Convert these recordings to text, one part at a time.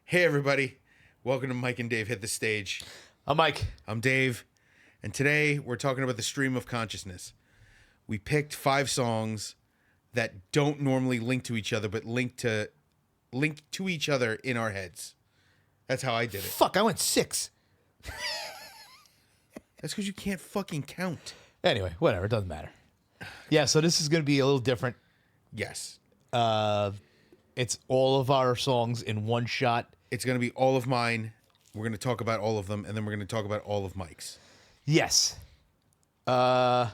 Hey everybody, welcome to Mike and Dave Hit the Stage. I'm Mike. I'm Dave, and today we're talking about the stream of consciousness. We picked 5 songs that don't normally link to each other, but link to each other in our heads. That's how I did it. Fuck, I went 6. That's because you can't fucking count. Anyway, whatever, it doesn't matter. Yeah, so this is going to be a little different. Yes. It's all of our songs in one shot. It's going to be all of mine. We're going to talk about all of them, and then we're going to talk about all of Mike's. Yes. Yeah,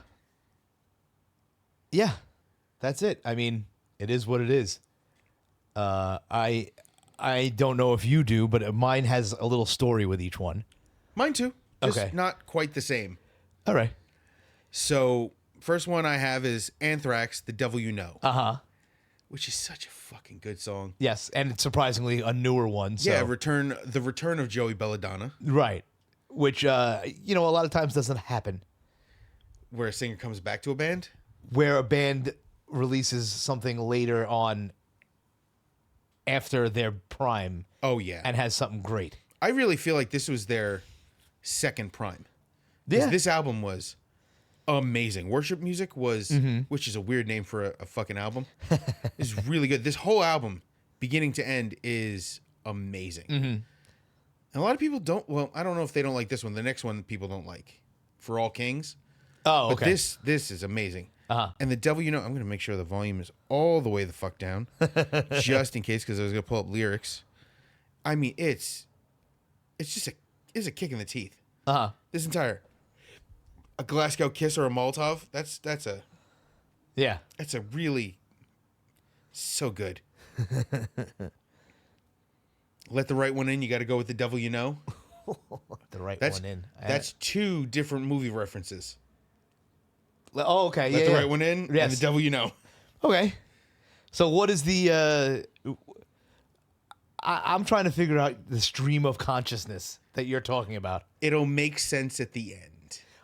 that's it. I mean, it is what it is. I don't know if you do, but mine has a little story with each one. Mine too. Just Okay. not quite the same. All right. So, first one I have is Anthrax, The Devil You Know. Uh-huh. Which is such a fucking good song. Yes, and it's surprisingly a newer one. So. Yeah, the return of Joey Belladonna. Right. Which, a lot of times doesn't happen. Where a singer comes back to a band? Where a band releases something later on after their prime. Oh, yeah. And has something great. I really feel like this was their second prime. Yeah. This album was amazing. Worship Music was, which is a weird name for a fucking album, is really good. This whole album, beginning to end, is amazing. And a lot of people don't, well, I don't know if they don't like this one. The next one people don't like, For All Kings. Oh, okay. But this is amazing. And The Devil You Know, I'm going to make sure the volume is all the way the fuck down, just in case, because I was going to pull up lyrics. I mean, it's just a kick in the teeth. This entire... A Glasgow Kiss or a Molotov, that's a really so good. Let the Right One In, you got to go with The Devil You Know. The right one in. That's 2 different movie references. Oh, okay. Let the Right One In Yes. and The Devil You Know. Okay. So what is the... I'm trying to figure out the stream of consciousness that you're talking about. It'll make sense at the end.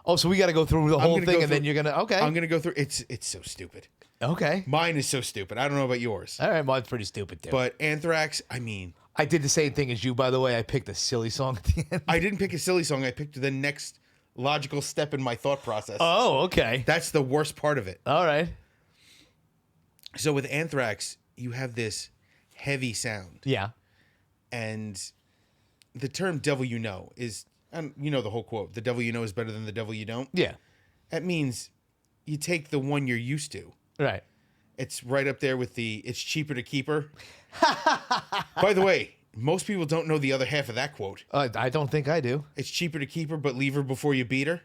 Oh, so we got to go through the whole thing, and then you're gonna. Okay. I'm gonna go through. It's so stupid. Okay. Mine is so stupid. I don't know about yours. All right, mine's pretty stupid too. But Anthrax, I mean, I did the same thing as you, by the way. I picked a silly song at the end. I didn't pick a silly song. I picked the next logical step in my thought process. Oh, okay. That's the worst part of it. All right. So with Anthrax, you have this heavy sound. Yeah. And the term devil you know is, you know the whole quote, the devil you know is better than the devil you don't. Yeah. That means you take the one you're used to. Right. It's right up there with it's cheaper to keep her. By the way, most people don't know the other half of that quote. I don't think I do. It's cheaper to keep her, but leave her before you beat her.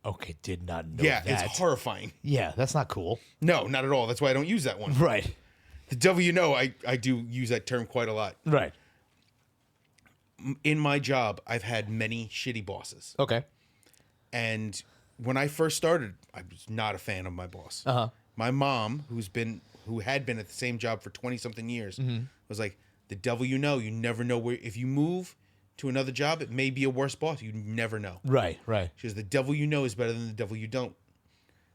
Okay, did not know Yeah, that. it's horrifying. Yeah, that's not cool. No, not at all. That's why I don't use that one. Right. The devil you know, I do use that term quite a lot. Right. In my job, I've had many shitty bosses. Okay. And when I first started, I was not a fan of my boss. My mom, who had been at the same job for 20-something years, was like, the devil you know, you never know where, if you move to another job, it may be a worse boss. You never know. Right, right. She goes, the devil you know is better than the devil you don't.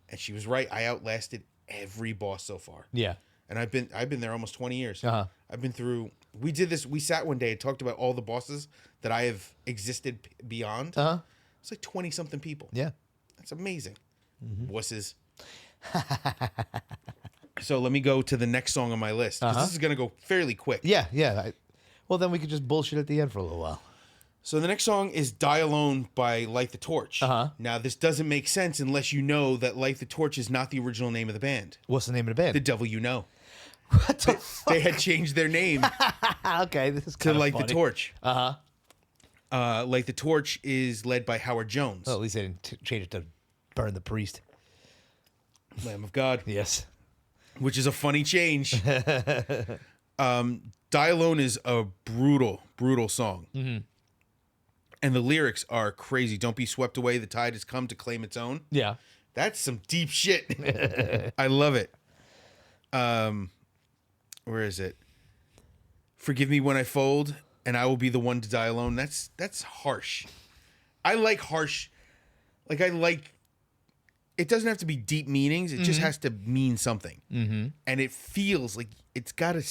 And she was right. I outlasted every boss so far. Yeah. And I've been there almost 20 years. Uh-huh. We did this. We sat one day and talked about all the bosses that I have existed beyond. Uh-huh. It's like 20-something people. Yeah. That's amazing. Wusses. So let me go to the next song on my list, because this is going to go fairly quick. Yeah, yeah. Well, then we could just bullshit at the end for a little while. So the next song is Die Alone by Light the Torch. Now, this doesn't make sense unless you know that Light the Torch is not the original name of the band. What's the name of the band? The Devil You Know. What the fuck? They had changed their name Okay, this is to kind of Light funny. the Torch. Uh-huh. Light the Torch is led by Howard Jones. Well, at least they didn't change it to Burn the Priest. Lamb of God. Yes. Which is a funny change. Die Alone is a brutal, brutal song. And the lyrics are crazy. Don't be swept away. The tide has come to claim its own. Yeah. That's some deep shit. I love it. Where is it? Forgive me when I fold, and I will be the one to die alone. That's harsh. I like harsh. Like, it doesn't have to be deep meanings. It just has to mean something. Mm-hmm. And it feels like it's got to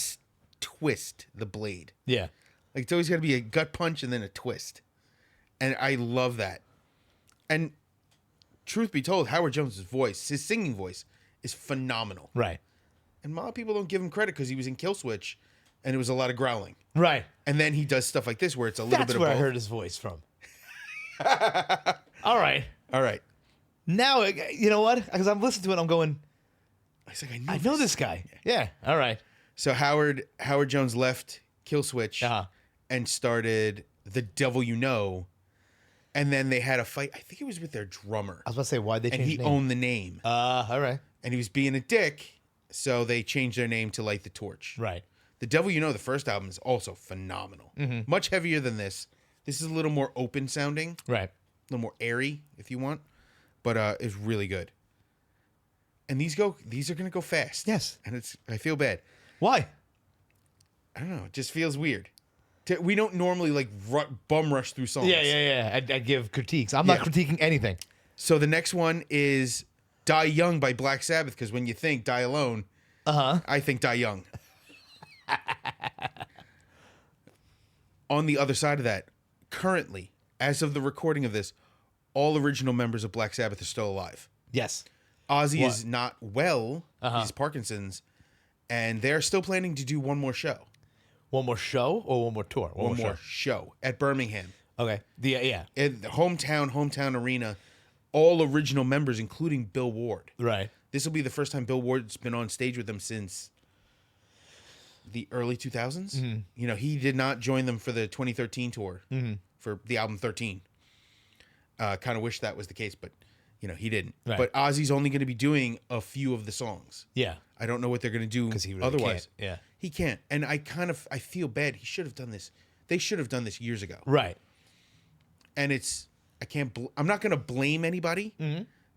twist the blade. Yeah. Like, it's always got to be a gut punch and then a twist. And I love that. And truth be told, Howard Jones' voice, his singing voice, is phenomenal. Right. And a lot of people don't give him credit because he was in Kill Switch, and it was a lot of growling. Right. And then he does stuff like this where it's a little bit of both. That's where I heard his voice from. All right. All right. Now, you know what? Because I'm listening to it, I'm going, He's like, I know this guy. Yeah. All right. So Howard Jones left Kill Switch and started The Devil You Know. And then they had a fight. I think it was with their drummer. I was about to say, why'd they change the name? And he owned the name. All right. And he was being a dick, so they changed their name to Light the Torch. Right. The Devil You Know, the first album, is also phenomenal. Mm-hmm. Much heavier than this. This is a little more open sounding. Right. A little more airy, if you want. But it's really good. And these are going to go fast. Yes. And I feel bad. Why? I don't know. It just feels weird. We don't normally like bum rush through songs. Yeah. I give critiques. I'm not critiquing anything. So the next one is Die Young by Black Sabbath, because when you think Die Alone, I think Die Young. On the other side of that, currently, as of the recording of this, all original members of Black Sabbath are still alive. Yes. Ozzy is not well. He's Parkinson's. And they're still planning to do one more show. One more show or one more tour? One more show at Birmingham. Okay. Yeah. In the hometown arena. All original members, including Bill Ward. Right. This will be the first time Bill Ward's been on stage with them since the early 2000s. Mm-hmm. You know, he did not join them for the 2013 tour for the album 13. Kind of wish that was the case, but you know, he didn't. Right. But Ozzy's only going to be doing a few of the songs. Yeah. I don't know what they're going to do because he really otherwise. Can't. Yeah. He can't. And I feel bad. He should have done this. They should have done this years ago. Right. And I'm not going to blame anybody,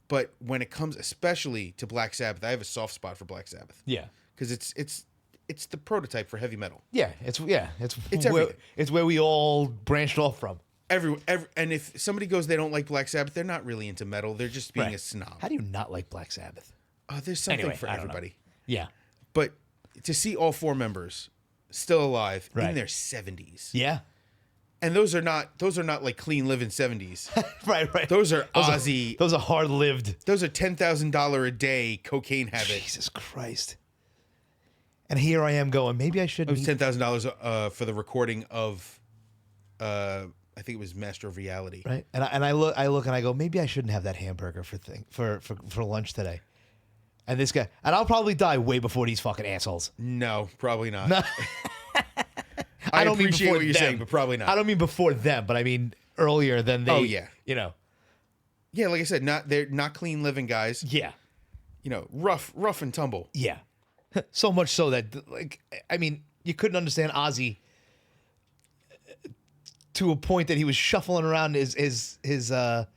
but when it comes especially to Black Sabbath, I have a soft spot for Black Sabbath. Yeah. Because it's the prototype for heavy metal. Yeah. It's where we all branched off from. And if somebody goes they don't like Black Sabbath, they're not really into metal. They're just being a snob. How do you not like Black Sabbath? There's something for everybody. Yeah. But to see all four members still alive in their 70s. Yeah. And those are not like clean living 70s. Right. Those are Ozzy. Those are hard lived. Those are $10,000 a day cocaine habit. Jesus Christ. And here I am going, maybe I should. It was $10,000 for the recording of I think it was Master of Reality. Right. And I look and I go, maybe I shouldn't have that hamburger for lunch today. And this guy, and I'll probably die way before these fucking assholes. No, probably not. No. I don't appreciate what you're saying, but probably not. I don't mean before them, but I mean earlier than they. Oh yeah. You know. Yeah, like I said, they're not clean living guys. Yeah. You know, rough and tumble. Yeah. So much so that, like, I mean, you couldn't understand Ozzy to a point that he was shuffling around his That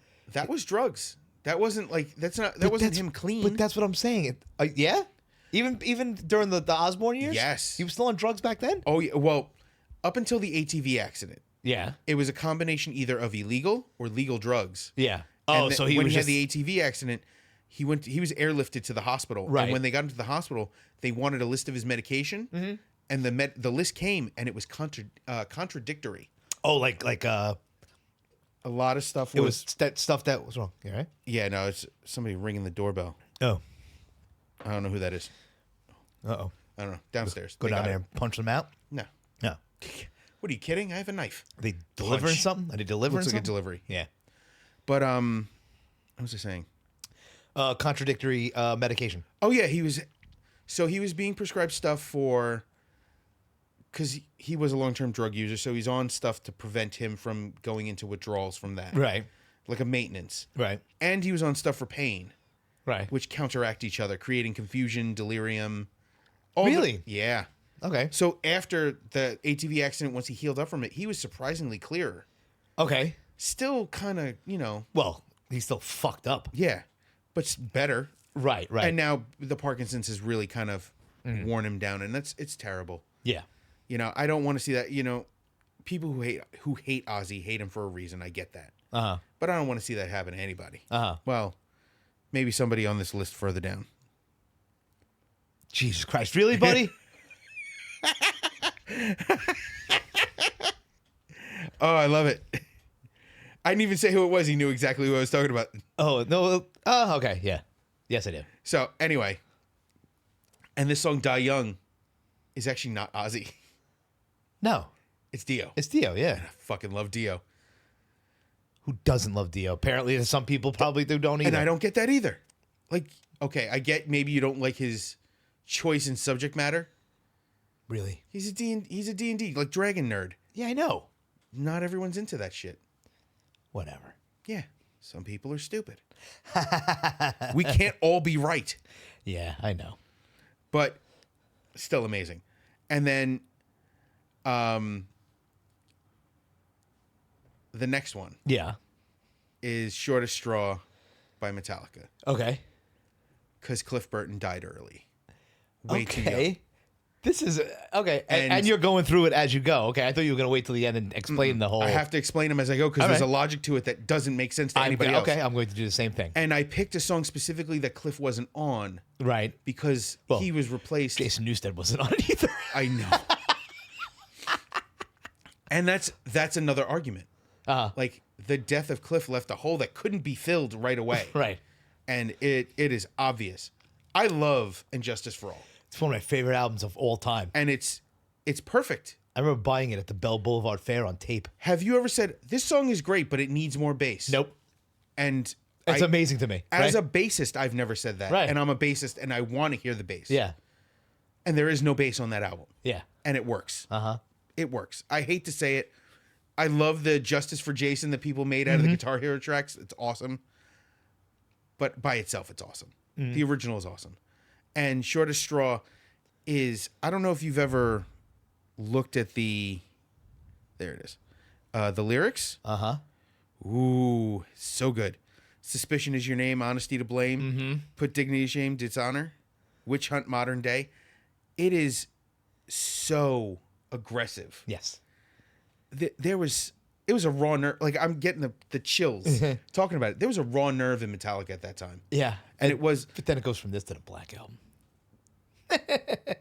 was drugs. That wasn't like that wasn't him clean. But that's what I'm saying. Yeah? Even during the Osborne years? Yes. He was still on drugs back then? Oh yeah. Well, up until the ATV accident. Yeah. It was a combination either of illegal or legal drugs. Yeah. Oh, so when he had the ATV accident, he was airlifted to the hospital. Right. And when they got into the hospital, they wanted a list of his medication, and the list came, and it was contradictory. Oh, like a lot of stuff. It was that stuff that was wrong. You all right? Yeah, no, it's somebody ringing the doorbell. Oh, I don't know who that is. Uh-oh. I don't know. Downstairs. Go down there and punch them out. No. No. What are you kidding? I have a knife. Are they delivering something? Are they delivering Looks something? like a delivery. Yeah. But what was I saying? Contradictory medication. Oh yeah, he was being prescribed stuff for. Because he was a long-term drug user, so he's on stuff to prevent him from going into withdrawals from that. Right. Like a maintenance. Right. And he was on stuff for pain. Right. Which counteract each other, creating confusion, delirium. Really? Yeah. Okay. So after the ATV accident, once he healed up from it, he was surprisingly clearer. Okay. Still kind of, Well, he's still fucked up. yeah, but better. Right. And now the Parkinson's has really kind of worn him down, and it's terrible. Yeah. I don't want to see that. People who hate Ozzy hate him for a reason. I get that. But I don't want to see that happen to anybody. Well, maybe somebody on this list further down. Jesus Christ. Really, buddy? Oh, I love it. I didn't even say who it was. He knew exactly who I was talking about. Oh, no. Oh, okay. Yeah. Yes, I do. So, anyway. And this song, Die Young, is actually not Ozzy. No. It's Dio. It's Dio, yeah. I fucking love Dio. Who doesn't love Dio? Apparently, some people probably don't either. And I don't get that either. Like, okay, I get maybe you don't like his choice in subject matter. Really? He's a D&D, like Dragon nerd. Yeah, I know. Not everyone's into that shit. Whatever. Yeah, some people are stupid. We can't all be right. Yeah, I know. But still amazing. And then the next one Yeah. is Shortest Straw by Metallica. Okay. Because Cliff Burton died early. Way too young. Okay. This is okay, and And- you're going through it as you go. Okay, I thought you were going to wait till the end and explain the whole. I have to explain them as I go because All there's right. a logic to it that doesn't make sense to anybody else. Okay, I'm going to do the same thing. And I picked a song specifically that Cliff wasn't on Right. because Well, he was replaced. Jason Newsted wasn't on it either. I know. And that's another argument. Like the death of Cliff left a hole that couldn't be filled right away. Right. And it is obvious. I love Injustice for All. It's one of my favorite albums of all time. And it's perfect. I remember buying it at the Bell Boulevard Fair on tape. Have you ever said, this song is great, but it needs more bass? Nope. And It's amazing to me. as right? a bassist, I've never said that. Right. And I'm a bassist and I want to hear the bass. Yeah. And there is no bass on that album. Yeah. And it works. Uh-huh. It works. I hate to say it. I love the Justice for Jason that people made out of the Guitar Hero tracks. It's awesome. But by itself, it's awesome. The original is awesome. And Shortest Straw is, I don't know if you've ever looked at there it is. The lyrics. Uh-huh. Ooh, so good. Suspicion is your name, honesty to blame. Put dignity to shame, dishonor. Witch hunt modern day. It is so aggressive. Yes. It was a raw nerve. Like I'm getting the chills talking about it. There was a raw nerve in Metallica at that time. Yeah. And it was, But then it goes from this to the Black Album.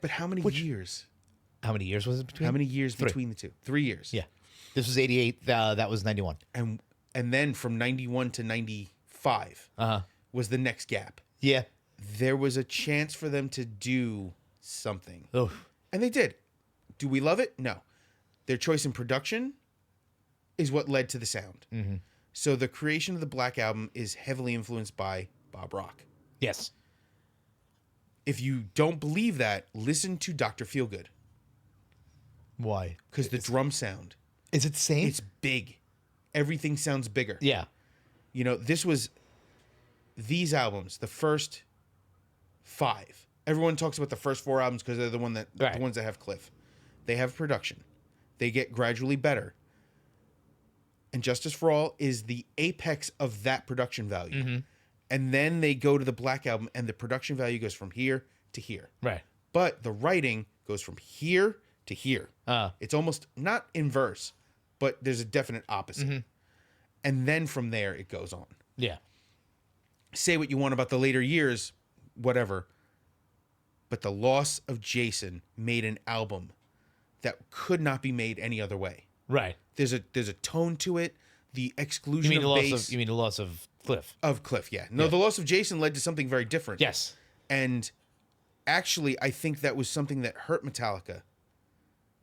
but how many years? How many years was it between? How many years between the two? 3 years. Yeah. This was 88. That was 91. And then from 91 to 95 was the next gap. Yeah. There was a chance for them to do something. Oh. And they did. Do we love it? No. Their choice in production is what led to the sound. So the creation of the Black Album is heavily influenced by Bob Rock. Yes. If you don't believe that, listen to Dr. Feelgood. Why? Because the drum sound, Is it the same? it's big. Everything sounds bigger. Yeah. These albums, the first 5. Everyone talks about the first 4 albums because they're the ones that have Cliff. They have production. They get gradually better. And Justice for All is the apex of that production value. And then they go to the Black Album and the production value goes from here to here. Right. But the writing goes from here to here. It's almost not inverse, but there's a definite opposite. And then from there, it goes on. Yeah. Say what you want about the later years, whatever. But the loss of Jason made an album that could not be made any other way. Right. There's a tone to it. The exclusion You mean of the bass loss of? You mean the loss of Cliff? of Cliff. Yeah. No, the loss of Jason led to something very different. Yes. And actually, I think that was something that hurt Metallica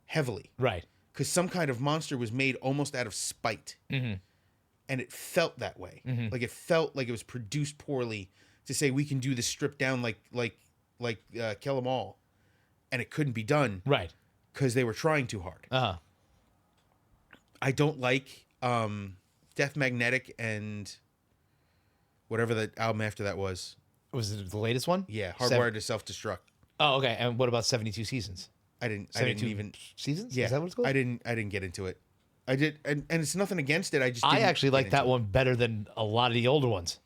heavily. Right. Because Some Kind of Monster was made almost out of spite. And it felt that way. Like it felt like it was produced poorly to say we can do this stripped down like Kill 'Em All. And it couldn't be done. Right. Because they were trying too hard. I don't like Death Magnetic and whatever the album after that was. Was it the latest one? Yeah, Hardwired to Self-Destruct. Oh, okay. And what about 72 Seasons? I didn't 72 even seasons? Yeah, Is that what it's called? I didn't get into it. I did, and it's nothing against it. I I actually like that one better than a lot of the older ones.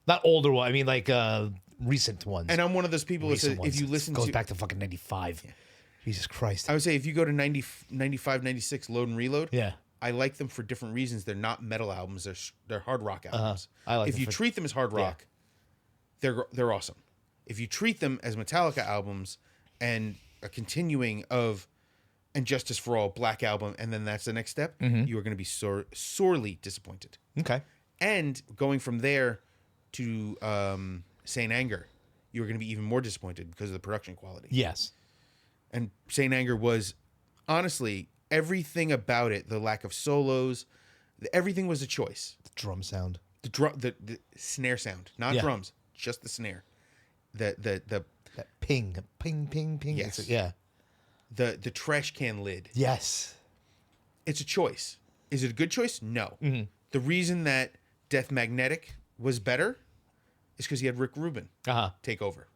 Not older one. I mean, like recent ones. And I'm one of those people that says if you listen goes to back to fucking 95. Yeah. Jesus Christ. I would say if you go to 90, 95, 96, Load and Reload. Yeah. I like them for different reasons. They're not metal albums. They're hard rock albums. I like if you treat them as hard rock, they're awesome. If you treat them as Metallica albums and a continuing of And Justice for All, Black Album, and then that's the next step, you are going to be sorely disappointed. Okay. And going from there to Saint Anger, you are going to be even more disappointed because of the production quality. Yes. And Saint Anger was, honestly, everything about it, the lack of solos, everything was a choice. The drum sound. The snare sound, not drums, just the snare. That ping, ping, ping, ping. Yes. Yeah. The trash can lid. Yes. It's a choice. Is it a good choice? No. Mm-hmm. The reason that Death Magnetic was better is because he had Rick Rubin take over.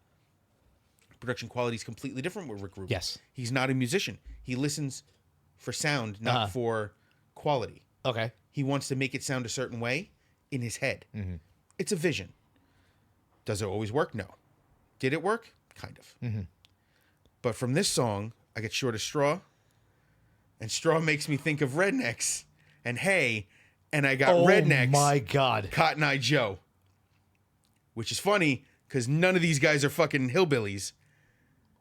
Production quality is completely different with Rick Rubin. Yes. He's not a musician. He listens for sound, not for quality. Okay. He wants to make it sound a certain way in his head. Mm-hmm. It's a vision. Does it always work? No. Did it work? Kind of. Mm-hmm. But from this song, I get Short of Straw. And Straw makes me think of Rednecks. And hey, and I got Rednecks. Oh my God. Cotton Eye Joe. Which is funny because none of these guys are fucking hillbillies.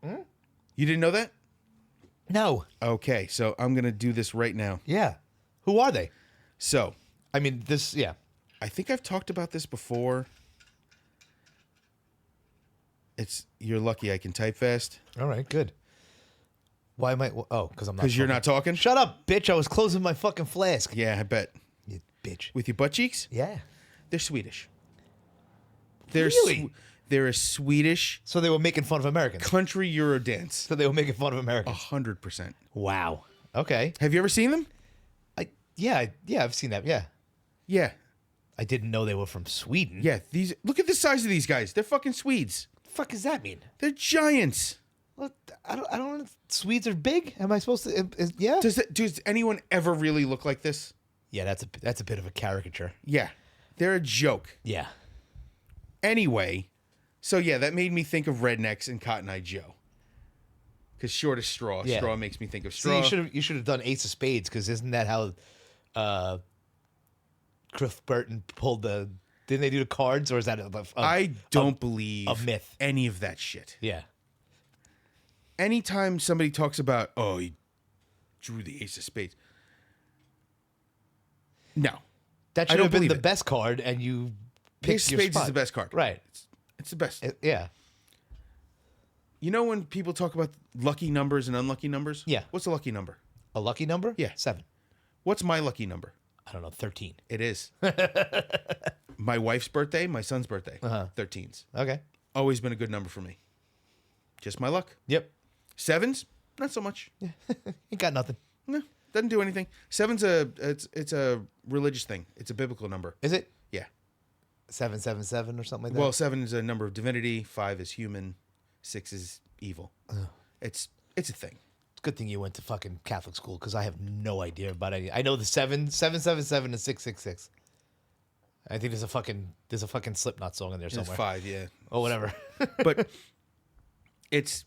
Hmm? You didn't know that? No. Okay, so I'm going to do this right now. Yeah. Who are they? So. I mean, this, yeah. I think I've talked about this before. You're lucky I can type fast. All right, good. Why am I? Oh, because I'm not. Because you're not talking? Shut up, bitch. I was closing my fucking flask. Yeah, I bet. You bitch. With your butt cheeks? Yeah. They're Swedish. Really? They're a Swedish. So they were making fun of Americans. Country Eurodance. So they were making fun of Americans. 100%. Wow. Okay. Have you ever seen them? Yeah, I've seen that. Yeah. Yeah. I didn't know they were from Sweden. Yeah. Look at the size of these guys. They're fucking Swedes. The fuck does that mean? They're giants. Well, I don't. Swedes are big. Am I supposed to? Yeah. Does anyone ever really look like this? Yeah, that's a bit of a caricature. Yeah. They're a joke. Yeah. Anyway, so yeah, that made me think of Rednecks and Cotton Eye Joe. Because Short of Straw. Yeah. Straw makes me think of straw. See, you should have done Ace of Spades, because isn't that how Cliff Burton pulled the... Didn't they do the cards, or is that I don't believe a myth. Any of that shit. Yeah. Anytime somebody talks about, oh, he drew the Ace of Spades. No. That should have been the best card, and you picked Ace of your Spades spot. is the best card. Right. It's the best. Yeah. You know when people talk about lucky numbers and unlucky numbers? Yeah. What's a lucky number? A lucky number? Yeah. 7. What's my lucky number? I don't know, 13. It is. My wife's birthday, my son's birthday. 13s. Okay. Always been a good number for me. Just my luck. Yep. 7s, not so much. Yeah. You got nothing. No, doesn't do anything. 7's it's a religious thing. It's a biblical number. Is it? Yeah. 777 or something like that? Well, 7 is a number of divinity, 5 is human, 6 is evil. It's a thing. It's a good thing you went to fucking Catholic school, because I have no idea about any. I know the 777 and 666. I think there's a fucking Slipknot song in there somewhere. There's 5, yeah. Oh, whatever. But it's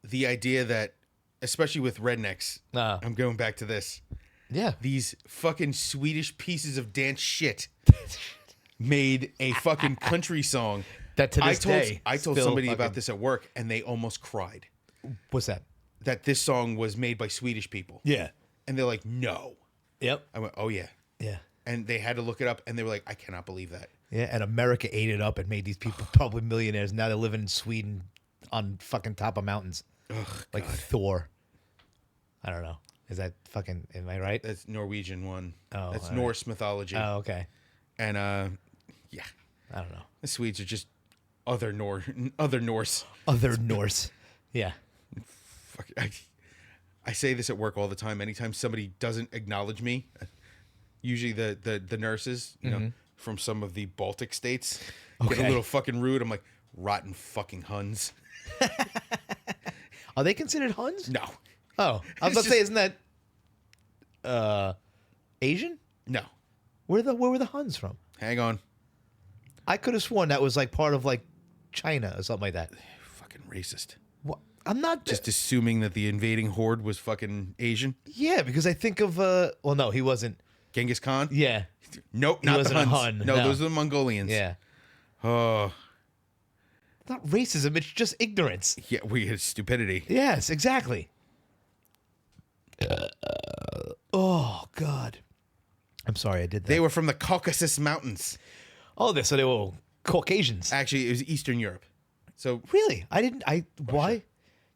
the idea that, especially with Rednecks, I'm going back to this. Yeah. These fucking Swedish pieces of dance shit made a fucking country song. That to this day. I told somebody about this at work, and they almost cried. What's that? That this song was made by Swedish people. Yeah. And they're like, no. Yep. I went, oh, yeah. Yeah. And they had to look it up, and they were like, I cannot believe that. Yeah, and America ate it up and made these people probably millionaires. Now they're living in Sweden on fucking top of mountains. Ugh, like God. Thor. I don't know. Is that fucking, am I right? That's Norwegian one. Oh, that's all Norse mythology. Oh, okay. And, yeah. I don't know. The Swedes are just other Norse. Other Norse. Yeah. Fuck, I say this at work all the time. Anytime somebody doesn't acknowledge me, usually the nurses, you know, from some of the Baltic states, get a little fucking rude. I'm like, rotten fucking Huns. Are they considered Huns? No. Oh, I was about to say, isn't that Asian? No. Where were the Huns from? Hang on. I could have sworn that was like part of like China or something like that. Fucking racist. What? I'm not Just assuming that the invading horde was fucking Asian. Yeah, because I think of well, no, he wasn't. Genghis Khan? Yeah, Nope, he not wasn't the a Huns. Hun. No, No. those are the Mongolians. yeah. Oh, It's not racism. It's just ignorance. yeah, we had stupidity. Yes, exactly. Oh God, I'm sorry I did that. They were from the Caucasus Mountains. Oh, so they were Caucasians. Actually, it was Eastern Europe. So Really? I didn't. Why?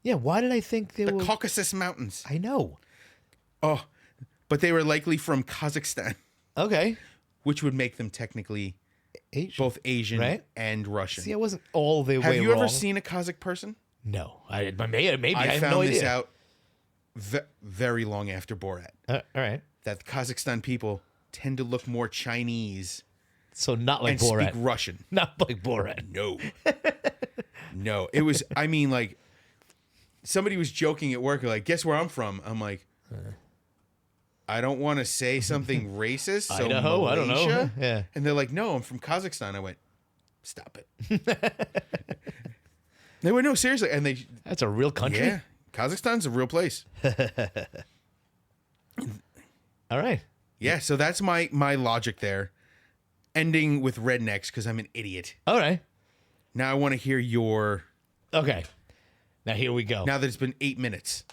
Yeah. Why did I think they the were? Caucasus Mountains. I know. Oh, but they were likely from Kazakhstan, Okay. which would make them technically Asian. both Asian Right? and Russian. See, I wasn't all the Have way you wrong. ever seen a Kazakh person? No, maybe I I have found no this idea. out very long after Borat. All right. That Kazakhstan people tend to look more Chinese So not like and Borat. speak Russian. Not like Borat. No. No. It was, I mean, like, somebody was joking at work, like, guess where I'm from? I'm like, I don't want to say something racist. So Idaho? I don't know. Malaysia? Yeah. And they're like, no, I'm from Kazakhstan. I went, stop it. They went, no, seriously. And they, That's a real country. yeah, Kazakhstan's a real place. All right. Yeah, so that's my logic there. Ending with rednecks because I'm an idiot. All right. Now I want to hear your. Okay. Now here we go. Now that it's been 8 minutes.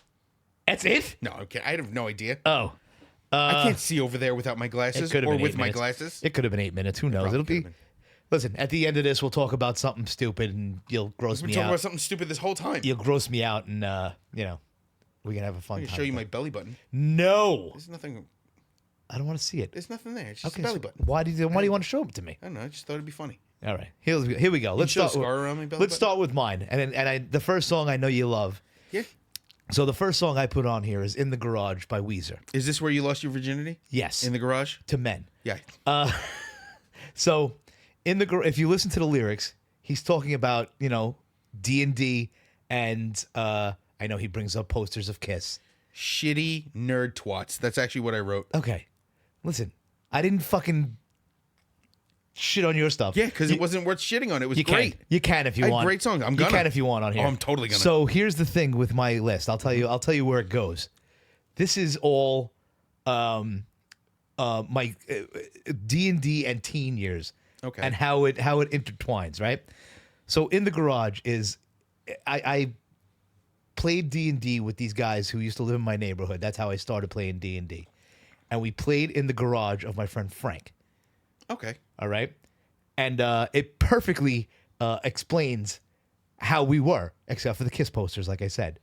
That's it? No, okay, I have no idea. Oh. I can't see over there without my glasses It could have or been with 8 my minutes. glasses. It could have been 8 minutes. Who knows? Probably It'll be. could've been. Listen, at the end of this, we'll talk about something stupid and you'll gross We've been me talking out. about something stupid this whole time. You'll gross me out and, we can have a fun I can time. show you my belly button. No. There's nothing. I don't want to see it. There's nothing there. It's just Okay. a belly So button. why do you want to show it to me? I don't know. I just thought it'd be funny. All right. Here we go. Let's show a start. scar around my belly Let's button? start with mine. And the first song I know you love. Yeah. So the first song I put on here is "In the Garage" by Weezer. Is this where you lost your virginity? Yes. In the garage? To men. Yeah. So, if you listen to the lyrics, he's talking about D&D, and I know he brings up posters of Kiss. Shitty nerd twats. That's actually what I wrote. Okay, listen, I didn't fucking shit on your stuff. Yeah, because it wasn't worth shitting on. It was You great. can. You can if you I had want. great songs. I'm You gonna. can if you want on here. Oh, I'm totally gonna. So here's the thing with my list. I'll tell you where it goes. This is all my D&D and teen years. Okay. And how it intertwines, right? So in the garage is I played D&D with these guys who used to live in my neighborhood. That's how I started playing D&D. And we played in the garage of my friend Frank. Okay. All right. And it perfectly explains how we were, except for the Kiss posters, like I said.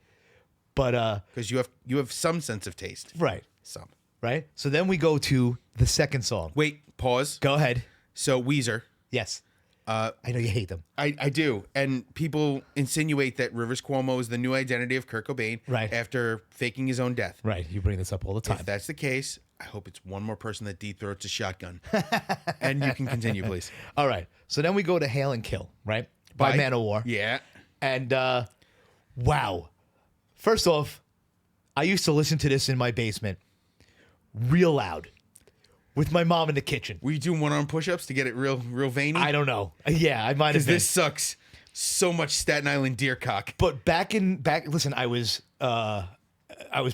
But Because you have some sense of taste. right. Some. Right. So then we go to the second song. Wait. Pause. Go ahead. So Weezer. Yes. I know you hate them. I do. And people insinuate that Rivers Cuomo is the new identity of Kurt Cobain Right. after faking his own death. Right. You bring this up all the time. If that's the case, I hope it's one more person that deep throats a shotgun. And you can continue, please. All right. So then we go to Hail and Kill, right? By Manowar. Yeah. And wow. First off, I used to listen to this in my basement real loud with my mom in the kitchen. Were you doing one-arm push-ups to get it real veiny? I don't know. Yeah, I might have Because been. this sucks so much Staten Island deer cock. But listen, I was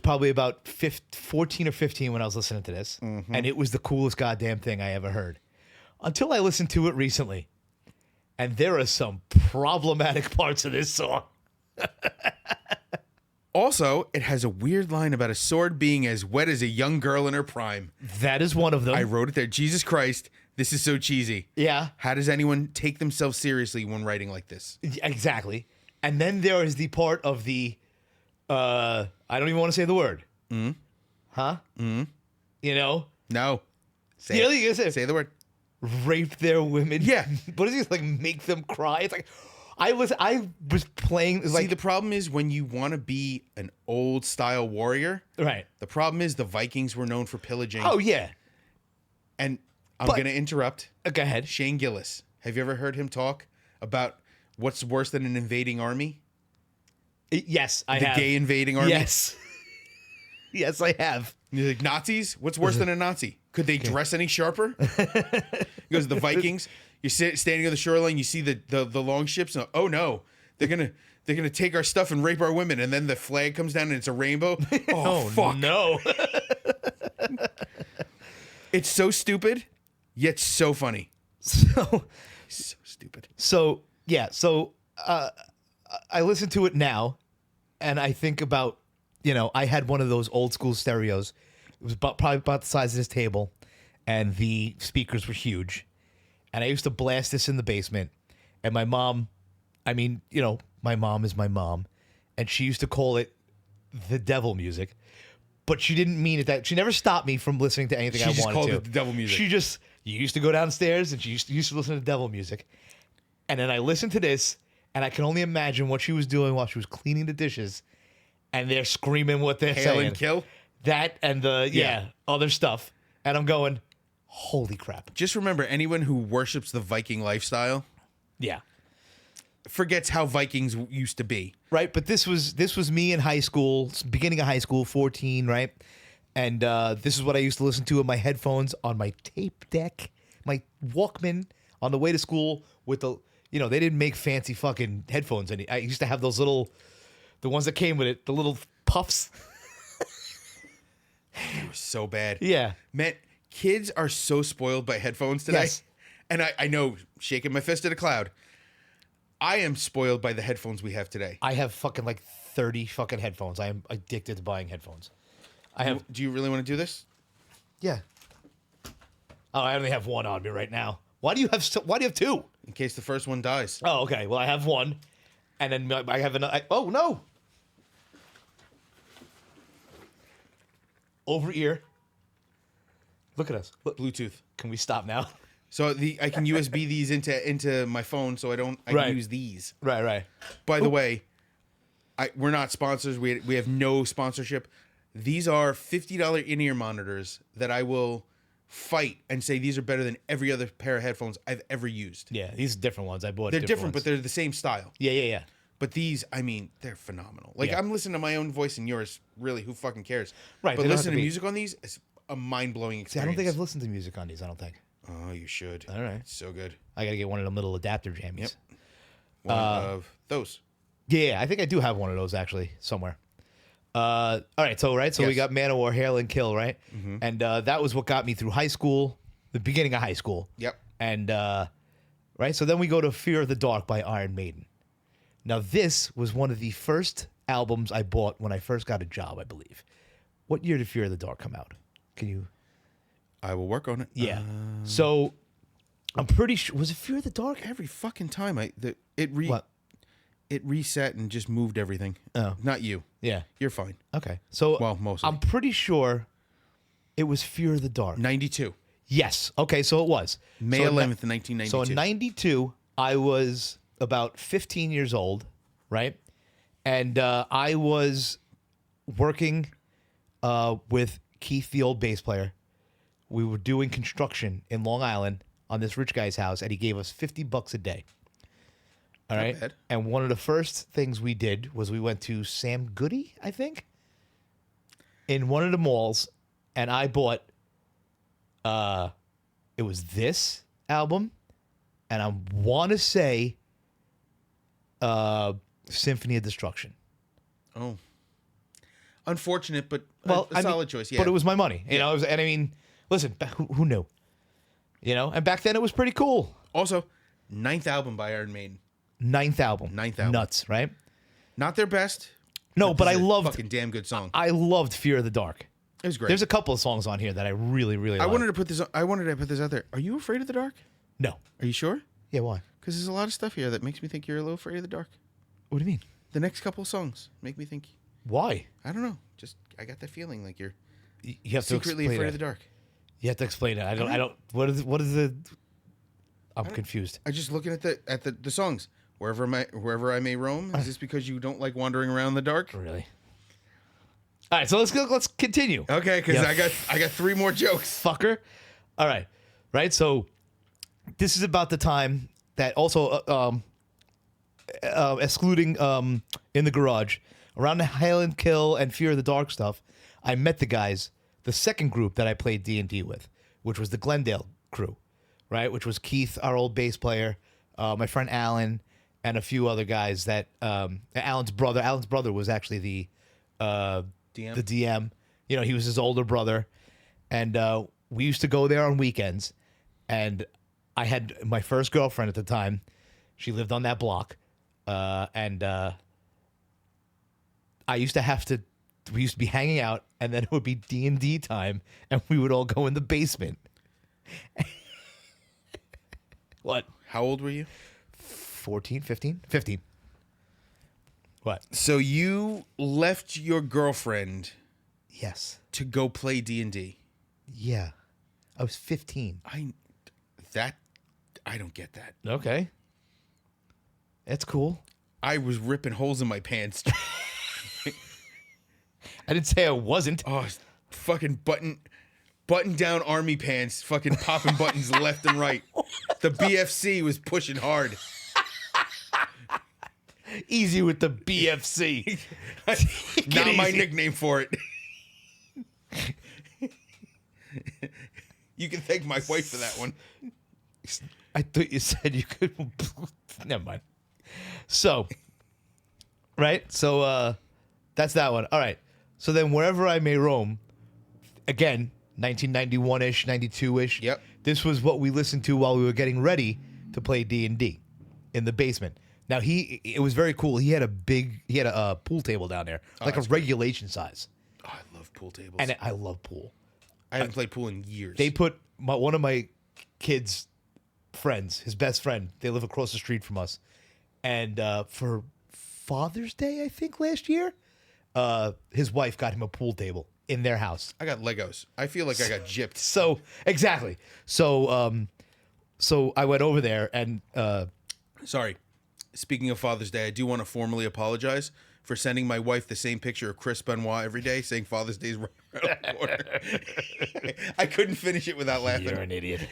probably about 14 or 15 when I was listening to this, and it was the coolest goddamn thing I ever heard. Until I listened to it recently, and there are some problematic parts of this song. Also, it has a weird line about a sword being as wet as a young girl in her prime. That is one of them. I wrote it there. Jesus Christ, this is so cheesy. Yeah, How does anyone take themselves seriously when writing like this? exactly. And then there is the part of the, I don't even want to say the word. Huh? You know? No. Say You know, it. you gotta Say the word. rape their women. Yeah. What is it, like make them cry? It's like I was playing See, like the problem is when you want to be an old style warrior, right. the problem is the Vikings were known for pillaging. Oh yeah. And I'm But- going to interrupt. Go ahead. Shane Gillis. Have you ever heard him talk about what's worse than an invading army? Yes, I The have. gay invading army? Yes. Yes, I have. You're like, Nazis? What's worse than a Nazi? Could they dress any sharper? He goes, the Vikings. You're standing on the shoreline. You see the long ships. And, oh no, they're gonna take our stuff and rape our women. And then the flag comes down and it's a rainbow. Oh fuck no! It's so stupid, yet so funny. So stupid. So yeah. So I listen to it now, and I think about, I had one of those old school stereos. It was probably about the size of this table, and the speakers were huge. And I used to blast this in the basement. And my mom, my mom is my mom, and she used to call it the devil music. But she didn't mean it that. She never stopped me from listening to anything I wanted to. She just called it the devil music. You used to go downstairs, and she used to listen to devil music. And then I listened to this, and I can only imagine what she was doing while she was cleaning the dishes. And they're screaming what they're saying. Hail and kill? That and other stuff. And I'm going, holy crap. Just remember, anyone who worships the Viking lifestyle forgets how Vikings used to be. Right, but this was me in high school, beginning of high school, 14, right? And this is what I used to listen to in my headphones on my tape deck, my Walkman on the way to school with the, they didn't make fancy fucking headphones. I used to have those the ones that came with it, the little puffs. They were so bad. Yeah. Man, kids are so spoiled by headphones today. Yes. And I know, shaking my fist at a cloud. I am spoiled by the headphones we have today. I have fucking 30 fucking headphones. I am addicted to buying headphones. Do you really want to do this? Yeah. Oh, I only have one on me right now. Why do you have two? In case the first one dies. Oh, okay. Well, I have one, and then I have another. Oh no! Over ear. Look at us. Look. Bluetooth. Can we stop now? So I can USB these into my phone, so I can use these. Right. By the way, we're not sponsors. We have no sponsorship. These are $50 in-ear monitors that I will fight and say these are better than every other pair of headphones I've ever used. Yeah, these are different ones. I bought. They're different, ones. but they're the same style. Yeah. But these, they're phenomenal. Like, I'm listening to my own voice and yours. Really, who fucking cares? Right. But listening to music on these is a mind-blowing experience. See, I don't think I've listened to music on these. I don't think. Oh, you should. All right. It's so good. I got to get one of them little adapter jammies. Yep. One of those. Yeah, I think I do have one of those actually somewhere. All right. So yes. We got Man of War, Hail and Kill, right? Mm-hmm. And that was what got me through high school, the beginning of high school. Yep. And right. So then we go to Fear of the Dark by Iron Maiden. Now this was one of the first albums I bought when I first got a job, I believe. What year did Fear of the Dark come out? Can you? I will work on it. Yeah. So I'm pretty sure. Was it Fear of the Dark? Every fucking time it reset and just moved everything. Oh. Not you. Yeah. You're fine. Okay. So mostly. I'm pretty sure it was Fear of the Dark. 92. Yes. Okay, so it was. May 11th, 1992. So in 92, I was about 15 years old, right? And I was working with Keith, the old bass player. We were doing construction in Long Island on this rich guy's house, and he gave us $50 a day. All right. Not bad. And one of the first things we did was we went to Sam Goody, I think, in one of the malls, and I bought it was this album, and I want to say Symphony of Destruction. Oh. Unfortunate, but a solid choice, yeah. But it was my money. You know, listen, who knew? You know, and back then it was pretty cool. Also, 9th album by Iron Maiden. 9th album. Nuts, right? Not their best. No, but I loved fucking damn good song. I loved Fear of the Dark. It was great. There's a couple of songs on here that I really, really like. I wanted to put this out there. Are you afraid of the dark? No. Are you sure? Yeah, why? Because there's a lot of stuff here that makes me think you're a little afraid of the dark. What do you mean? The next couple of songs make me think. Why? I don't know. Just I got that feeling like you're you have secretly to afraid of the dark. You have to explain it. I don't. What is the? I'm confused. I just looking at the songs. Wherever I may roam. Is this because you don't like wandering around in the dark? Really? All right, so let's continue. Okay, because I got 3 more jokes. Fucker. All right. Right? So this is about the time that also excluding In the Garage, around the Hail and Kill and Fear of the Dark stuff, I met the guys the second group that I played D&D with, which was the Glendale crew, right? Which was Keith, our old bass player, my friend Alan, and a few other guys that Alan's brother. Alan's brother was actually the DM? The DM. You know, he was his older brother, and we used to go there on weekends. And I had my first girlfriend at the time. She lived on that block, and I used to have to. We used to be hanging out, and then it would be D&D time, and we would all go in the basement. What? How old were you? 14, 15? 15. What? So you left your girlfriend Yes. to go play D&D. Yeah. I was 15. I don't get that. Okay. That's cool. I was ripping holes in my pants. I didn't say I wasn't. Oh, fucking button down army pants, fucking popping buttons left and right. The BFC was pushing hard. Easy with the BFC. Not my easy. nickname for it. You can thank my wife for that one. I thought you said you could. Never mind. So, right? So, that's that one. All right. So then wherever I may roam, again, 1991-ish, 92-ish. Yep. This was what we listened to while we were getting ready to play D&D in the basement. Now, it was very cool. He had a pool table down there, like a regulation size. Oh, I love pool tables. And I love pool. I haven't played pool in years. They put one of my kids' friends, his best friend, they live across the street from us. And for Father's Day, I think, last year, his wife got him a pool table in their house. I got Legos. I feel like I got gypped. So, exactly. So I went over there and... Sorry. Speaking of Father's Day, I do want to formally apologize for sending my wife the same picture of Chris Benoit every day, saying Father's Day is right around the corner. I couldn't finish it without laughing. You're an idiot.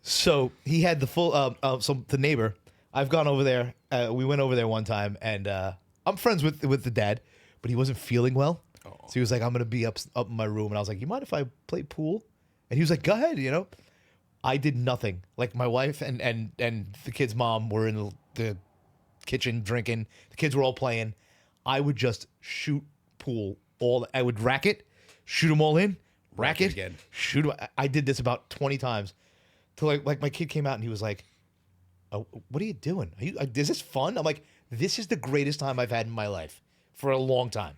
So he had the full... so the neighbor, I've gone over there. We went over there one time, and I'm friends with the dad, but he wasn't feeling well. Oh. So he was like, I'm going to be up in my room. And I was like, you mind if I play pool? And he was like, go ahead, you know. I did nothing. Like, my wife and the kid's mom were in the kitchen drinking. The kids were all playing. I would just shoot pool. I would rack it, shoot them all in, rack it again. Shoot 'em. I did this about 20 times. Till like my kid came out and he was like, oh, what are you doing? Is this fun? I'm like, this is the greatest time I've had in my life for a long time.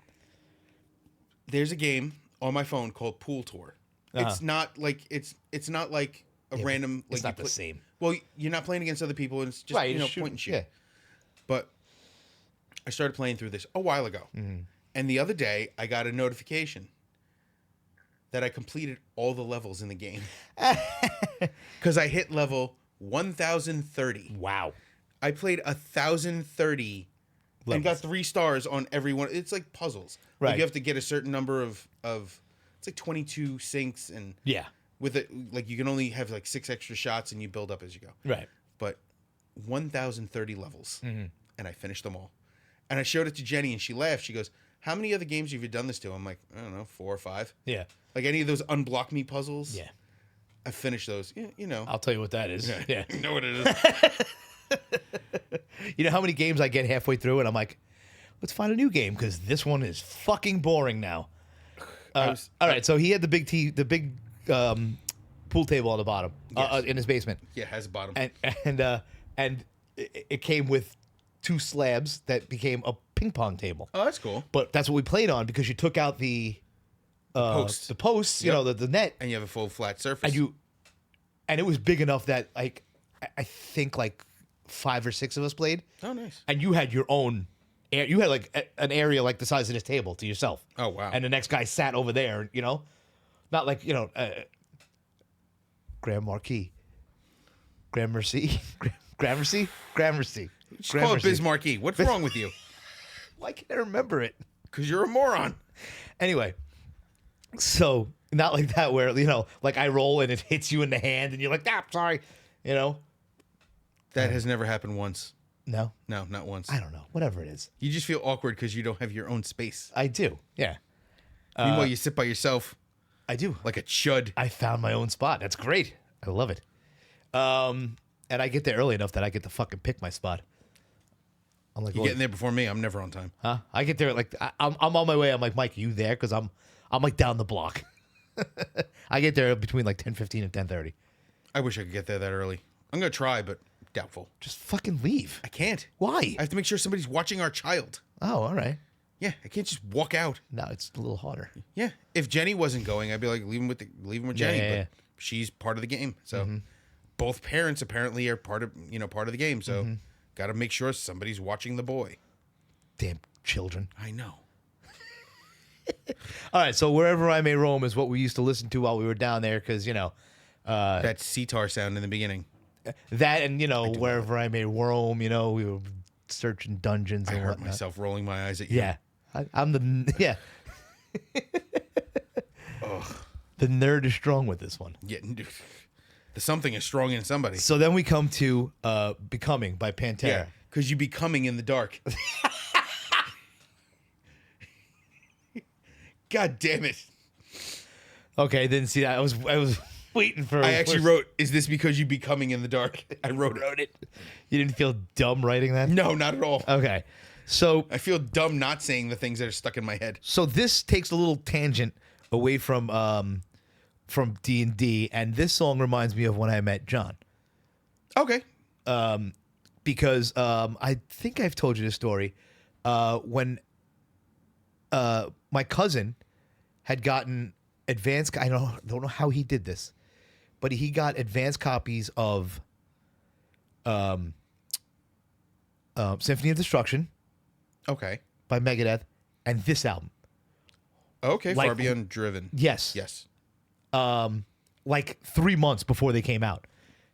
There's a game on my phone called Pool Tour. It's not like it's not like a random. Like it's not the same. Well, you're not playing against other people, and it's just Right, point and shoot. Yeah. But I started playing through this a while ago, and the other day I got a notification that I completed all the levels in the game because I hit level 1030. Wow. I played 1030 and got 3 stars on every one. It's like puzzles. Right. Like you have to get a certain number of it's like 22 sinks, and Yeah. with it, like you can only have like 6 extra shots, and you build up as you go. Right. But 1030 levels, and I finished them all. And I showed it to Jenny, and she laughed. She goes, "How many other games have you done this to?" I'm like, I don't know, 4 or 5. Yeah. Like any of those unblock me puzzles. Yeah. I finished those. Yeah, you know. I'll tell you what that is. Yeah. You know what it is. You know how many games I get halfway through and I'm like, let's find a new game because this one is fucking boring now. All right, so he had the big pool table on the bottom in his basement. Yeah, it has a bottom. And it came with 2 slabs that became a ping pong table. Oh, that's cool. But that's what we played on because you took out the posts, you know, the net, And you have a full flat surface. and it was big enough that like I think like 5 or 6 of us played. Oh, nice. And you had your own. You had like an area like the size of this table to yourself. Oh, wow. And the next guy sat over there, you know, not like, you know, Grand Marquis, Gramercy, Gramercy. Just call it Bismarcky. What's wrong with you? Why can't I remember it? Because you're a moron. Anyway, so not like that where, you know, like I roll and it hits you in the hand and you're like, sorry, you know. That has never happened once. No, No, not once. I don't know. Whatever it is, You just feel awkward because you don't have your own space. I do. Yeah. Meanwhile, you sit by yourself. I do. Like a chud. I found my own spot. That's great. I love it. And I get there early enough that I get to fucking pick my spot. I'm like, you getting there before me? I'm never on time. huh? I get there like I'm on my way. I'm like, Mike, are you there? Because I'm like down the block. I get there between like 10:15 and 10:30. I wish I could get there that early. I'm gonna try, but doubtful. Just fucking leave. I can't. Why? I have to make sure somebody's watching our child. Oh, all right. Yeah, I can't just walk out. No, it's a little harder. Yeah, if Jenny wasn't going, I'd be like, leave him with Jenny. yeah, but yeah. she's part of the game, so both parents apparently are part of the game. So got to make sure somebody's watching the boy. Damn children. I know. All right, so Wherever I May Roam is what we used to listen to while we were down there because, That sitar sound in the beginning. that and, Wherever I May Roam, we were searching dungeons I and hurt whatnot. myself rolling my eyes at you. Yeah. I'm the, yeah. Ugh. The nerd is strong with this one. Yeah. The something is strong in somebody. So then we come to Becoming by Pantera. Yeah, because you be coming in the dark. God damn it. Okay, didn't see that. I was waiting for I actually wrote, is this because you be coming in the dark? I wrote it. You didn't feel dumb writing that? No, not at all. Okay. So I feel dumb not saying the things that are stuck in my head. So this takes a little tangent away from D&D, and this song reminds me of when I met John. Okay. Because I think I've told you this story. When my cousin had gotten advanced, I don't know how he did this, but he got advanced copies of Symphony of Destruction. Okay. By Megadeth, and this album. Okay, Like- Far Beyond Driven. Yes. Yes. Like 3 months before they came out.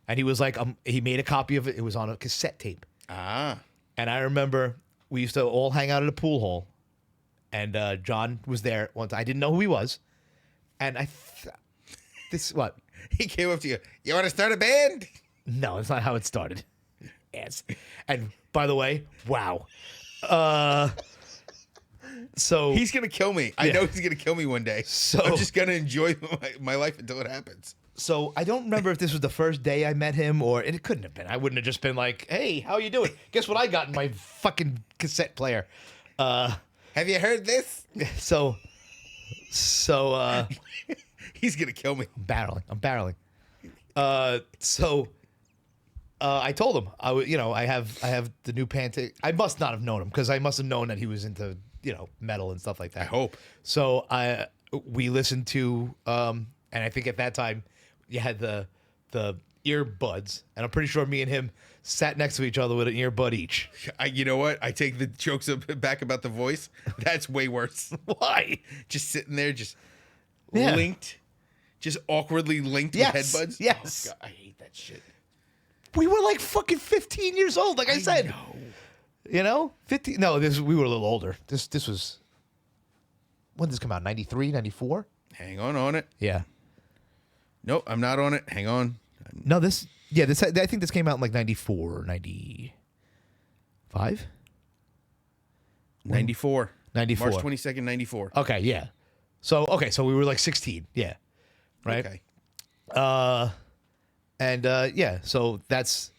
And he was like, he made a copy of it. It was on a cassette tape. Ah. And I remember we used to all hang out at a pool hall. And John was there once. I didn't know who he was. And what? He came up to you. You want to start a band? No, it's not how it started. Yes. And by the way, wow. So He's going to kill me. I know he's going to kill me one day. So- I'm just going to enjoy my life until it happens. So I don't remember if this was the first day I met him and it couldn't have been. I wouldn't have just been like, hey, how you doing? Guess what I got in my fucking cassette player? Have you heard this? So He's going to kill me. I'm barreling. I told him I have the new Pantera. I must not have known him because I must have known that he was into metal and stuff like that. I hope. So we listened to and I think at that time you had the earbuds, and I'm pretty sure me and him sat next to each other with an earbud each. You know what? I take the jokes back about the voice. That's way worse. Why? Just sitting there, just Yeah. linked, just awkwardly linked Yes, with headbuds. yes. Oh, God, I hate that shit. We were like fucking 15 years old, like I said. know. 15. No, we were a little older. This was when did this come out? 93, 94? Hang on it. Yeah. Nope, I'm not on it. Hang on. No, I think this came out in like 94 or 95. 94. 94. March 22nd, 94. Okay, yeah. So we were like 16. Yeah. Right. Okay. So that's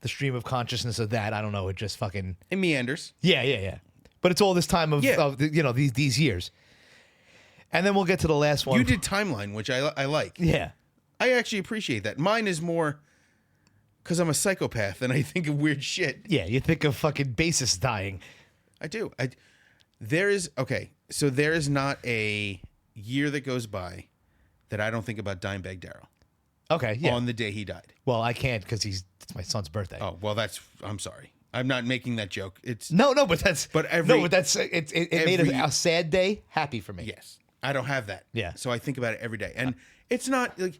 the stream of consciousness of that. I don't know. It just fucking It meanders. yeah. But it's all this time of these years. And then we'll get to the last one. You did timeline, which I like. Yeah. I actually appreciate that. Mine is more because I'm a psychopath and I think of weird shit. Yeah, you think of fucking bassist dying. I do. There is not a year that goes by that I don't think about Dimebag Darrell. Okay, yeah. On the day he died. Well, I can't because it's my son's birthday. Oh, well, I'm sorry. I'm not making that joke. It's No, but that's But it made a sad day happy for me. yes. I don't have that. Yeah. So I think about it every day. And it's not like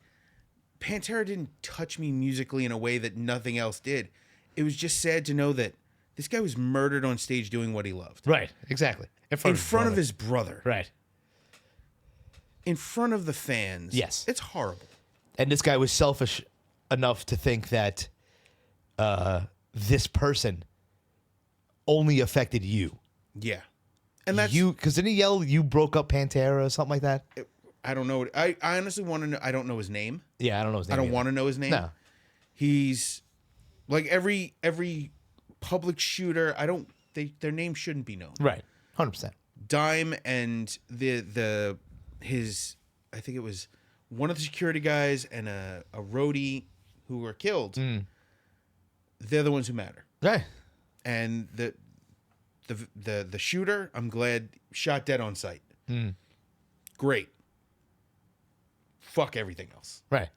Pantera didn't touch me musically in a way that nothing else did. It was just sad to know that this guy was murdered on stage doing what he loved. Right, exactly. In front of his brother. Right. In front of the fans. Yes. It's horrible. And this guy was selfish enough to think that this person only affected you. Yeah. And that's you because didn't he yell you broke up Pantera or something like that? I don't know. I honestly want to know. I don't know his name. Yeah, I don't know his name. I don't either. want to know his name. No. He's like every public shooter. Their name shouldn't be known. Right. 100%. Dime and his I think it was one of the security guys and a roadie who were killed. They're the ones who matter. Right. And the shooter, I'm glad, shot dead on sight. Great. Fuck everything else. Right.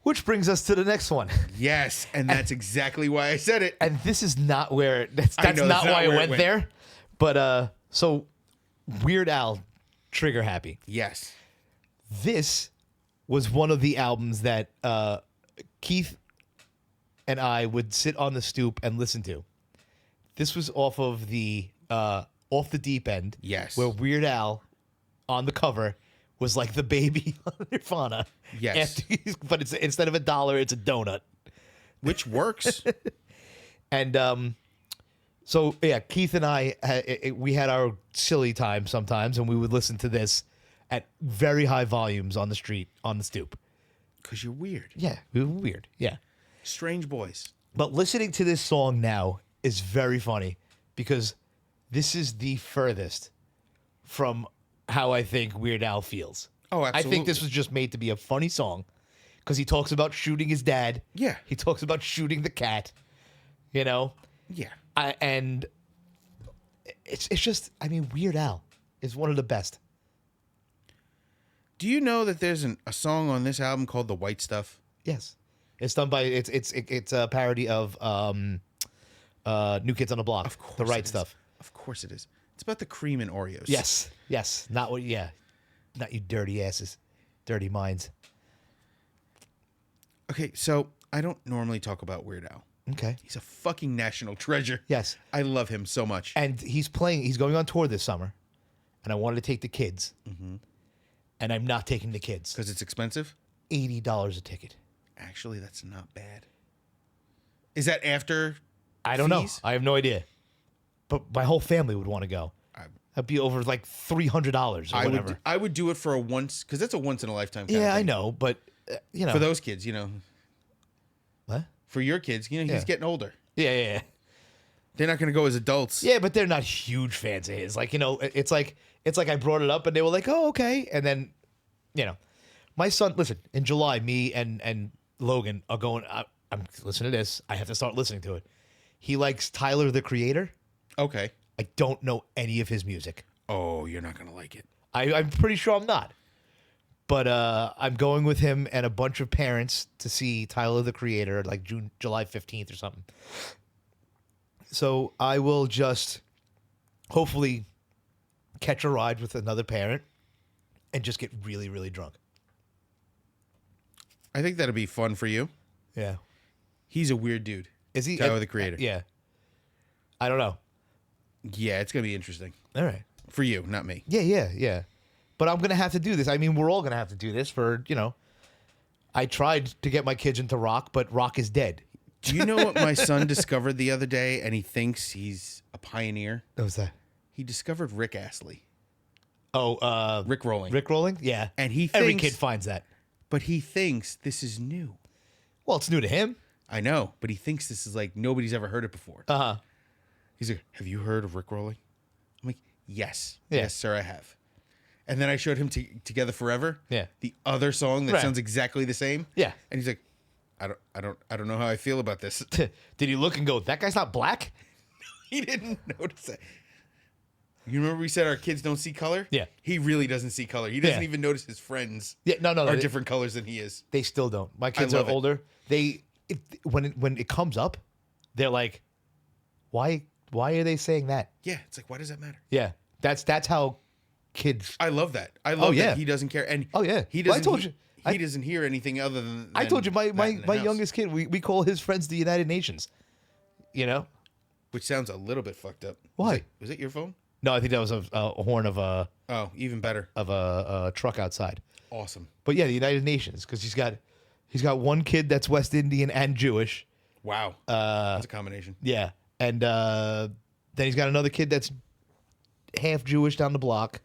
Which brings us to the next one. Yes, and that's exactly why I said it. And this is not where that's not why I went there. But so Weird Al, Trigger Happy. Yes. This was one of the albums that Keith and I would sit on the stoop and listen to. This was off of the Off the Deep End. Yes. Where Weird Al on the cover was like the baby on Nirvana. Yes. But it's instead of $1, it's a donut. Which works. And so yeah, Keith and I we had our silly time sometimes, and we would listen to this at very high volumes on the street on the stoop. Because you're weird. Yeah, we were weird. Yeah, Strange boys. but listening to this song now is very funny because this is the furthest from how I think Weird Al feels. Oh, I think absolutely. this was just made to be a funny song because he talks about shooting his dad. Yeah. He talks about shooting the cat. You know. Yeah. And it's just, I mean, Weird Al is one of the best. Do you know that there's a song on this album called "The White Stuff"? Yes, it's done by it's a parody of New Kids on the Block. Of course, The Right it is. Stuff. Of course, it is. It's about the cream and Oreos. Yes, not what. Yeah, not you dirty asses, dirty minds. Okay, so I don't normally talk about Weird Al. Okay. He's a fucking national treasure. Yes, I love him so much. and he's going on tour this summer, and I wanted to take the kids, and I'm not taking the kids. Because it's expensive? $80 a ticket. Actually, that's not bad. Is that after I don't know. fees? I have no idea. But my whole family would want to go. That'd be over like $300 or whatever. I would do it for a once, because that's a once in a lifetime kind of Yeah, thing. I know, but you know. For those kids, What? For your kids, he's Yeah. getting older. Yeah. They're not going to go as adults. Yeah, but they're not huge fans of his. Like, it's like I brought it up and they were like, "Oh, okay." And then, my son, listen, in July, me and Logan are going I'm listening to this. I have to start listening to it. He likes Tyler the Creator. Okay. I don't know any of his music. Oh, you're not going to like it. I'm pretty sure I'm not. But I'm going with him and a bunch of parents to see Tyler the Creator like July 15th or something. So I will just hopefully catch a ride with another parent and just get really, really drunk. I think that'll be fun for you. Yeah. He's a weird dude. Is he? Tyler the Creator. Yeah. I don't know. Yeah, it's going to be interesting. All right. For you, not me. Yeah. But I'm going to have to do this. I mean, we're all going to have to do this for, I tried to get my kids into rock, but rock is dead. Do you know what my son discovered the other day, and he thinks he's a pioneer? What was that? He discovered Rick Astley. Oh, Rick Rolling. Rick Rolling? Yeah. And he Every thinks- kid finds that. But he thinks this is new. Well, it's new to him. I know, but he thinks this is like nobody's ever heard it before. Uh-huh. He's like, "Have you heard of Rick Rolling?" I'm like, "Yes. Yeah. Yes, sir, I have." And then I showed him Together Forever. Yeah. The other song that Right. sounds exactly the same. Yeah. And he's like, I don't know how I feel about this. Did he look and go, that guy's not black? He didn't notice it. You remember we said our kids don't see color? Yeah. He really doesn't see color. He doesn't Yeah. even notice his friends Yeah, no. are They, different colors than he is. they still don't. My kids are love it. older. When it comes up, they're like, why are they saying that? Yeah, it's like, why does that matter? Yeah. That's how kids. I love that. I love yeah. that he doesn't care. And Oh, yeah. he Well, I doesn't. told you. He doesn't hear anything other than. I told you my that in the house, youngest kid, we call his friends the United Nations. which sounds a little bit fucked up. Why? Was it your phone? No, I think that was a horn of a Oh, even better. truck outside. Awesome. But yeah, the United Nations, because he's got one kid that's West Indian and Jewish. Wow. That's a combination. Yeah, and then he's got another kid that's half Jewish down the block.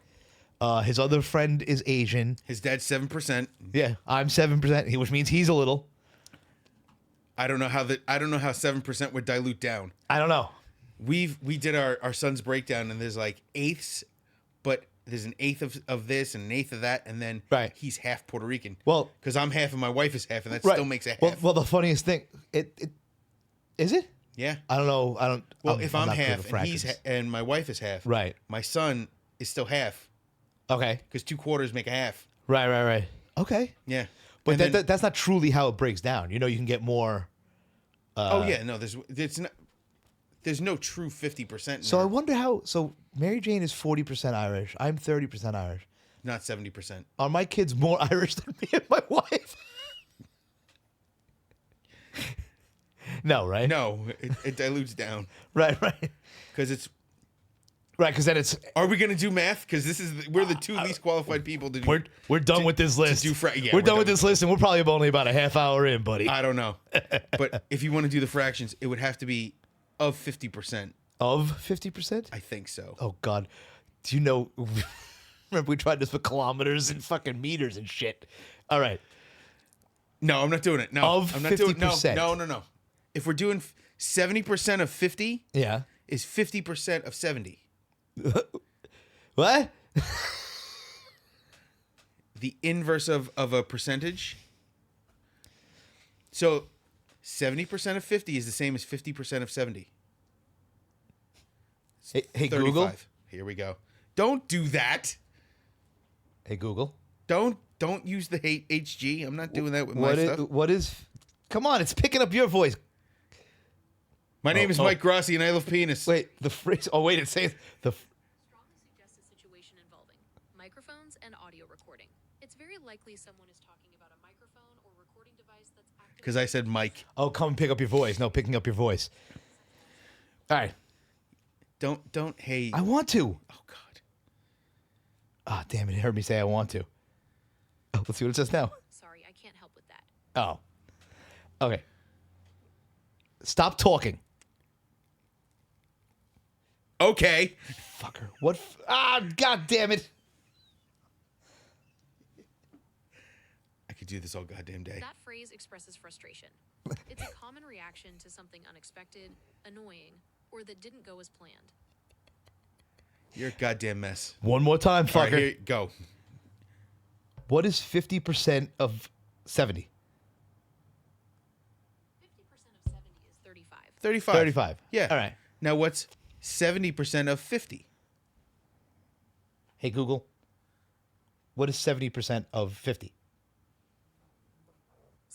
His other friend is Asian. His dad's 7%. Yeah, I'm 7%, which means he's a little. I don't know how 7% would dilute down. I don't know. We did our son's breakdown, and there's like eighths, but there's an eighth of this and an eighth of that, and then he's half Puerto Rican. Well, because I'm half and my wife is half, and that still makes a half. Well, the funniest thing, it is it? Yeah. I don't know. I don't. Well, if I'm half and and my wife is half, right? My son is still half. Okay. Because 2 quarters make a half. Right. Okay. Yeah. But that's not truly how it breaks down. You know, you can get more. Oh yeah, no, there's no true 50%. So I wonder how. So Mary Jane is 40% Irish. I'm 30% Irish. Not 70%. Are my kids more Irish than me and my wife? No, right? No, it dilutes down. Right. Because it's. Right, because then it's. Are we going to do math? Because we're the 2 least qualified people to do. We're done with this list. We're done with this list, and we're probably only about a half hour in, buddy. I don't know, but if you want to do the fractions, it would have to be of 50%. Of 50%? I think so. Oh God, do you know? Remember we tried this with kilometers and fucking meters and shit. All right. No, I'm not doing it. No, of I'm not 50%. doing. No. If we're doing 70% of 50, yeah, is 50% of 70. What? The inverse of a percentage. So 70% of 50 is the same as 50% of 70. Hey Google. Here we go. Don't do that. Hey Google. Don't use the hate HG. I'm not doing that with my stuff. What is? Come on, it's picking up your voice. My name is Mike Grossi, and I love penis. Wait, the phrase. Oh wait, it says the. Strongly suggest a situation involving microphones and audio recording. It's very likely someone is talking about a microphone or recording device that's active. Because I said Mike. Oh, come pick up your voice. No, picking up your voice. All right. Don't hate. I want to. Oh God. Ah, damn it! It heard me say I want to. Oh, let's see what it says now. Sorry, I can't help with that. Oh. Okay. Stop talking. Okay. Fucker. What? God damn it. I could do this all goddamn day. That phrase expresses frustration. It's a common reaction to something unexpected, annoying, or that didn't go as planned. You're a goddamn mess. One more time, fucker. All right, here, go. What is 50% of 70? 50% of 70 is 35. 35. 35. Yeah. All right. Now what's 70% of 50? Hey, Google. What is 70% of 50?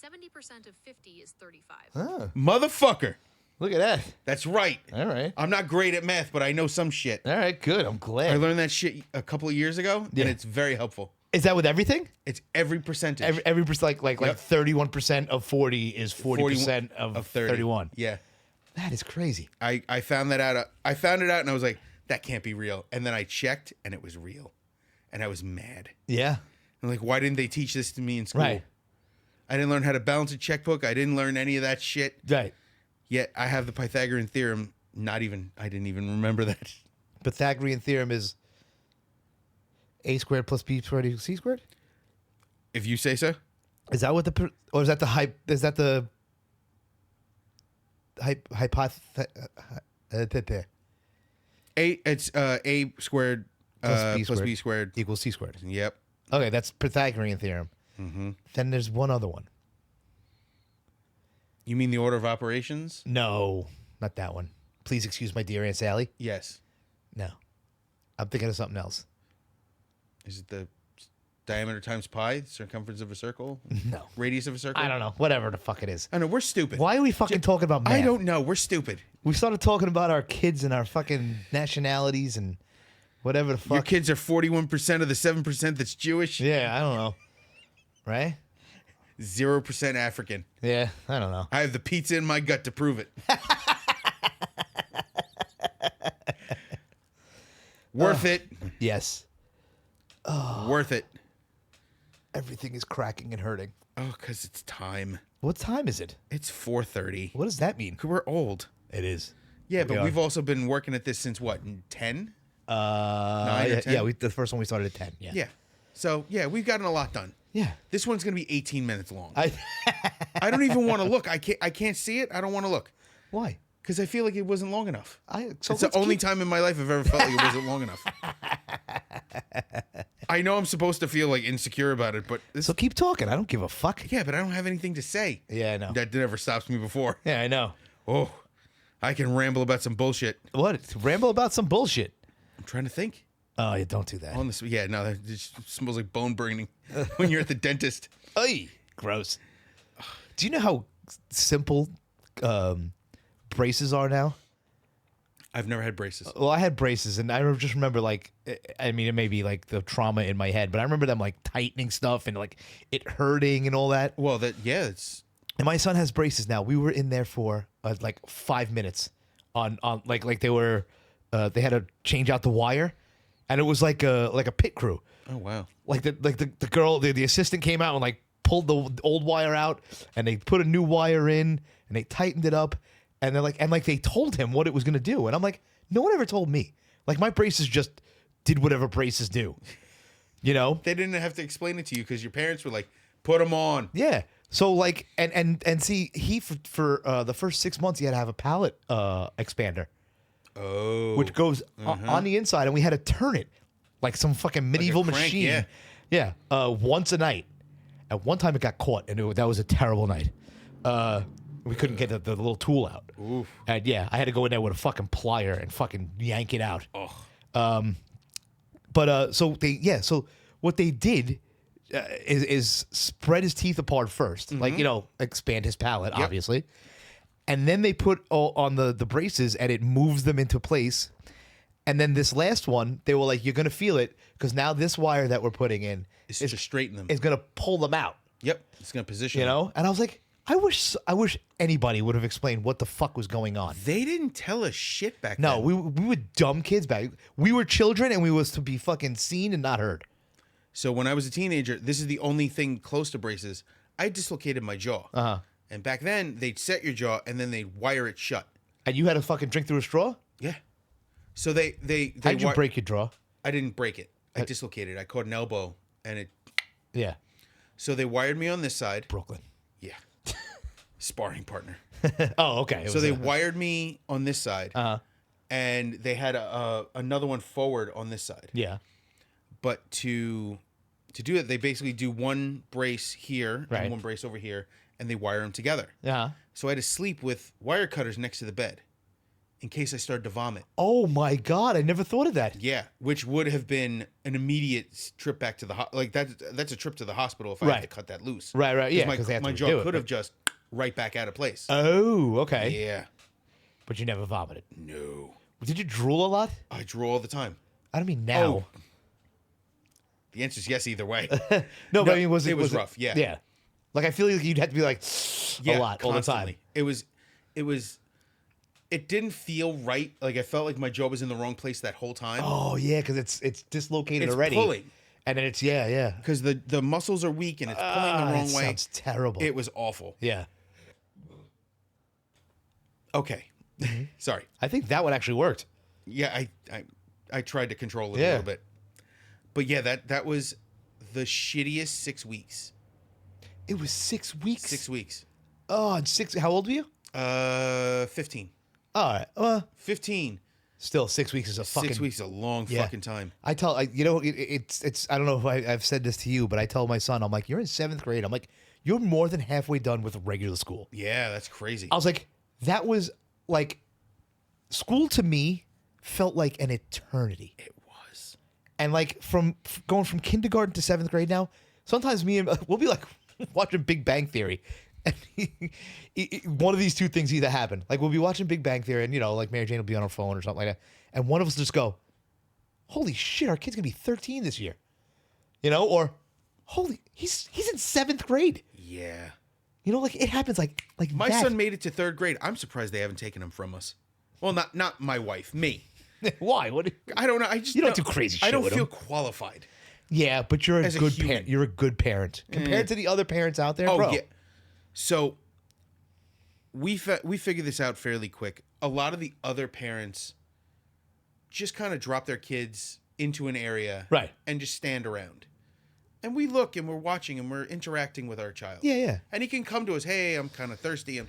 70% of 50 is 35. Oh, Motherfucker. look at that. That's right. All right. I'm not great at math, but I know some shit. All right, good. I'm I glad. learned that shit a couple of years ago, Yeah. and it's very helpful. Is that with everything? It's every percentage. Every percent, like 31% of 40 is 40% of 30. 31. Yeah. That is crazy. I found that out. I found it out, and I was like, that can't be real. And then I checked, and it was real. And I was mad. Yeah. I'm like, why didn't they teach this to me in school? Right. I didn't learn how to balance a checkbook. I didn't learn any of that shit. Right. Yet I have the Pythagorean theorem. I didn't even remember that. Pythagorean theorem is a squared plus b squared equals c squared? If you say so. Is that what the, or is that the hype, is that the It's a squared plus b squared equals c squared? Yep. Okay, that's Pythagorean theorem. Mm-hmm. Then there's one other one. You mean the order of operations? No, not that one. Please excuse my dear Aunt Sally. Yes. No. I'm thinking of something else. Is it the diameter times pi, circumference of a circle? No. Radius of a circle? I don't know. Whatever the fuck it is. I know, we're stupid. Why are we fucking talking about math? I don't know. We're stupid. We started talking about our kids and our fucking nationalities and whatever the fuck. Your kids are 41% of the 7% that's Jewish. Yeah, I don't know. Right? 0% African. Yeah, I don't know. I have the pizza in my gut to prove it. Worth it. Yes. Worth it. Everything is cracking and hurting. Oh, because it's time. What time is it? It's 4:30. What does that mean? We're old. It is. Yeah, We but are. we've also been working at this since what, 10? 9 or 10? Yeah, the first one we started at 10. Yeah. Yeah. So, yeah, we've gotten a lot done. Yeah. This one's going to be 18 minutes long. I don't even want to look. I can't see it. I don't want to look. Why? Because I feel like it wasn't long enough. So it's the only time in my life I've ever felt like it wasn't long enough. I know I'm supposed to feel like insecure about it, but So keep talking. I don't give a fuck. yeah, but I don't have anything to say. Yeah, I know. That never stops me before. Yeah, I know. Oh, I can ramble about some bullshit. What? Ramble about some bullshit. I'm trying to think. Oh, yeah, don't do that. On this, yeah, no, it just smells like bone burning when you're at the dentist. Ay, gross. Do you know how simple braces are now? I've never had braces. Well, I had braces, and I just remember, like, I mean, it may be like the trauma in my head, but I remember them like tightening stuff and like it hurting and all that. Well, it's. And my son has braces now. We were in there for like 5 minutes on like they were they had to change out the wire, and it was like a pit crew. Oh wow! Like the girl, the assistant came out and like pulled the old wire out, and they put a new wire in, and they tightened it up. And they're like, they told him what it was going to do. And I'm like, no one ever told me. Like, my braces just did whatever braces do. You know? They didn't have to explain it to you because your parents were like, put them on. Yeah. So, like, and see, he, for the first 6 months, he had to have a palate expander. Oh. Which goes on the inside. And we had to turn it like some fucking medieval crank, machine. Yeah. Once a night. At one time, it got caught. And that was a terrible night. We couldn't get the little tool out. Oof. And yeah, I had to go in there with a fucking plier and fucking yank it out. Oh. So what they did is spread his teeth apart 1st, like, expand his palate, obviously. And then they put on the braces and it moves them into place. And then this last one, they were like, you're going to feel it because now this wire that we're putting in is to straighten them. Is going to pull them out. Yep. It's going to position them. And I was like, I wish anybody would have explained what the fuck was going on. They didn't tell us shit back then. No, we were dumb kids back. We were children, and we was to be fucking seen and not heard. So when I was a teenager, this is the only thing close to braces. I dislocated my jaw. And back then, they'd set your jaw and then they'd wire it shut. And you had to fucking drink through a straw? Yeah. So they How'd you break your jaw? I didn't break it. I dislocated. I caught an elbow and it. Yeah. So they wired me on this side. Brooklyn. Yeah. Sparring partner. Oh, okay. So they wired me on this side. And they had another one forward on this side. Yeah. But to do it, they basically do one brace here and one brace over here, and they wire them together. Yeah. So I had to sleep with wire cutters next to the bed in case I started to vomit. Oh my God, I never thought of that. Yeah, which would have been an immediate trip back to the like that's a trip to the hospital if I had to cut that loose. Right. Yeah, my jaw could have just right back out of place. Oh, okay. Yeah. But you never vomited. No. Did you drool a lot? I drool all the time. I don't mean now. Oh. The answer is yes either way. No, but I mean, was it rough? Yeah. Yeah. Like, I feel like you'd have to be like a lot constantly. all the time. It didn't feel right. Like, I felt like my jaw was in the wrong place that whole time. Oh, yeah, because it's dislocated It's already. pulling. And then it's, yeah. Because the muscles are weak and it's pulling the wrong way. Sounds terrible. It was awful. Yeah. Okay. Sorry. I think that one actually worked. Yeah, I tried to control it a little bit. But yeah, that was the shittiest 6 weeks. It was 6 weeks? 6 weeks. Oh, and how old were you? 15. All right. 15. Still, 6 weeks is a fucking... 6 weeks is a long fucking time. I tell, it's I don't know if I've said this to you, but I tell my son, I'm like, you're in 7th grade. I'm like, you're more than halfway done with regular school. Yeah, that's crazy. I was like, that was like, school to me felt like an eternity. It was. And like, going from kindergarten to 7th grade now, sometimes we'll be like watching Big Bang Theory. And one of these two things either happen. Like, we'll be watching Big Bang Theory and, like, Mary Jane will be on her phone or something like that. And one of us will just go, holy shit, our kid's going to be 13 this year. Or, holy, he's in 7th grade. Yeah. Like, it happens like my that. son made it to 3rd grade. I'm surprised they haven't taken him from us. Well, not my wife, me. Why? I don't know. You don't do crazy shit I don't with feel him. qualified. Yeah, but you're As a good human. parent. You're a good parent compared to the other parents out there, bro. Yeah. So we figured this out fairly quick. A lot of the other parents just kind of drop their kids into an area Right. and just stand around. And we look and we're watching and we're interacting with our child. Yeah, yeah. And he can come to us, hey, I'm kind of thirsty.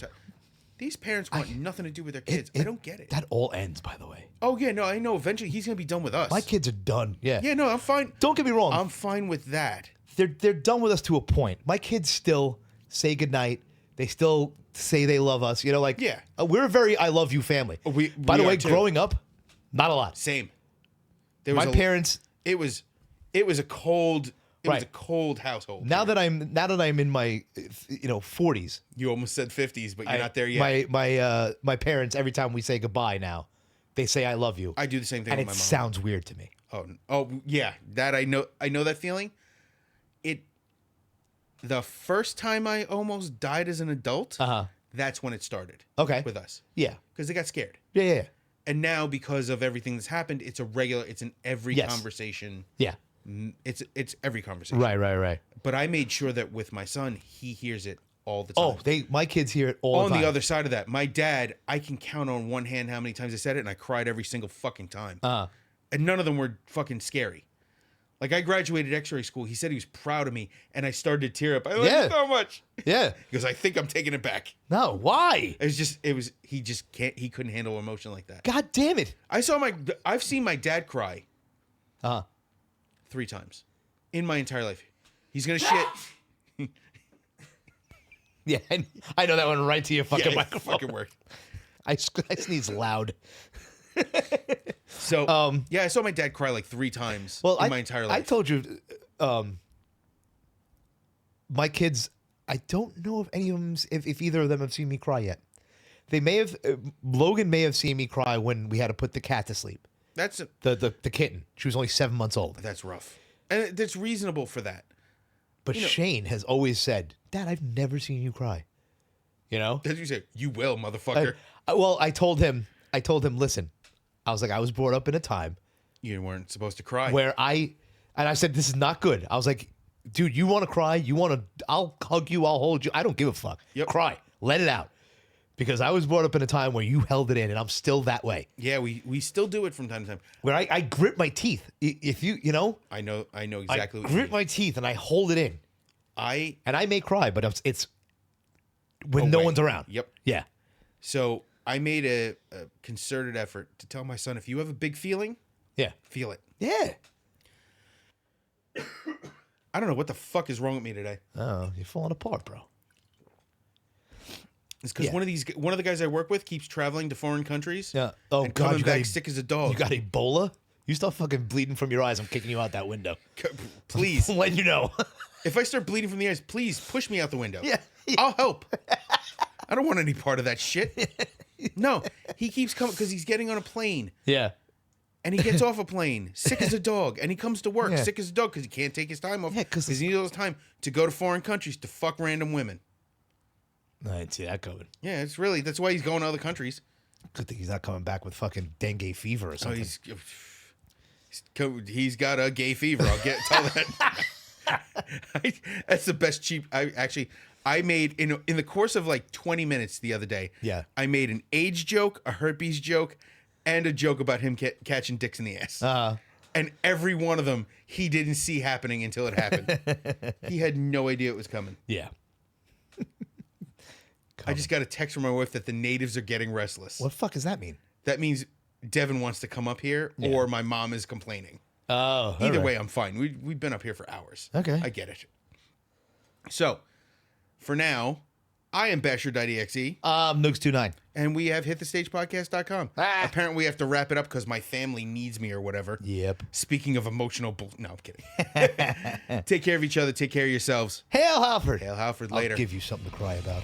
These parents want nothing to do with their kids. I don't get it. That all ends, by the way. Oh, yeah, no, I know. Eventually he's going to be done with us. My kids are done. Yeah. Yeah, no, I'm fine. Don't get me wrong. I'm fine with that. They're done with us to a point. My kids still say goodnight. They still say they love us. You know, like, Yeah. We're a very I love you family. By the we way, are too. growing up, not a lot. Same. There was My parents. It was a cold. It was Right. a cold household. Now that I'm in my 40s, You almost said 50s, but you're not there yet. My parents, every time we say goodbye now, they say I love you. I do the same thing and with it my mom. sounds weird to me. Oh yeah, that I know that feeling. The first time I almost died as an adult, that's when it started. Okay. With us. Yeah. Because they got scared. Yeah. And now because of everything that's happened, it's in every Yes. conversation. Yeah. It's every conversation. Right. But I made sure that with my son, he hears it all the time. Oh, my kids hear it all the On time. the other side of that, my dad, I can count on one hand how many times I said it, and I cried every single fucking time. And none of them were fucking scary. Like, I graduated X-ray school. He said he was proud of me, and I started to tear up. I love you so much. Yeah. Because I think I'm taking it back. No, why? He couldn't handle emotion like that. God damn it. I've seen my dad cry 3 times in my entire life. He's going to shit. Yeah, I know that one right to your fucking It microphone. fucking worked. I sneeze loud. So, I saw my dad cry like 3 times in my entire life. I told you, my kids, I don't know if any of them, if either of them have seen me cry yet. They may have, Logan may have seen me cry when we had to put the cat to sleep. That's The kitten. She was only 7 months old. That's rough. And it's reasonable for that. But Shane has always said, Dad, I've never seen you cry. You know? As you say, you will, motherfucker. I told him, listen, I was like, I was brought up in a time You weren't supposed to cry. where I said, this is not good. I was like, dude, you want to cry? I'll hug you. I'll hold you. I don't give a fuck. Yep. Cry. Let it out. Because I was brought up in a time where you held it in, and I'm still that way. Yeah, we still do it from time to time. Where I grip my teeth. If you know. I know exactly I what you grip mean. my teeth and I hold it in. I may cry, but it's when no Away. one's around. Yep. Yeah. So I made a concerted effort to tell my son, if you have a big feeling, Yeah. feel it. Yeah. I don't know what the fuck is wrong with me today. Oh, you're falling apart, bro. It's because Yeah. one of the guys I work with keeps traveling to foreign countries. Yeah. Oh, and God, coming you got back sick as a dog. You got Ebola? You start fucking bleeding from your eyes, I'm kicking you out that window. Please, I'm letting you know. if I start bleeding from the eyes, please push me out the window. Yeah. I'll help. I don't want any part of that shit. No, he keeps coming because he's getting on a plane. Yeah. And he gets off a plane, sick as a dog, and he comes to work, Yeah. sick as a dog, because he can't take his time off. Yeah, 'cause he needs all his time to go to foreign countries to fuck random women. I didn't see that coming. Yeah, that's why he's going to other countries. Good thing he's not coming back with fucking dengue fever or Oh, something. he's got a gay fever. I'll tell that. That's the best cheap. I made in the course of like 20 minutes the other day. Yeah. I made an AIDS joke, a herpes joke, and a joke about him catching dicks in the ass. And every one of them he didn't see happening until it happened. He had no idea it was coming. Yeah. I just got a text from my wife that the natives are getting restless. What the fuck does that mean? That means Devin wants to come up here, or my mom is complaining. Oh, Either way, I'm fine. We've been up here for hours. Okay. I get it. So, for now, I am Basher.exe, Noogs29. and we have hitthestagepodcast.com. Ah. Apparently, we have to wrap it up because my family needs me or whatever. Yep. Speaking of emotional no, I'm kidding. Take care of each other. Take care of yourselves. Hail Halford. Hail Halford later. I'll give you something to cry about.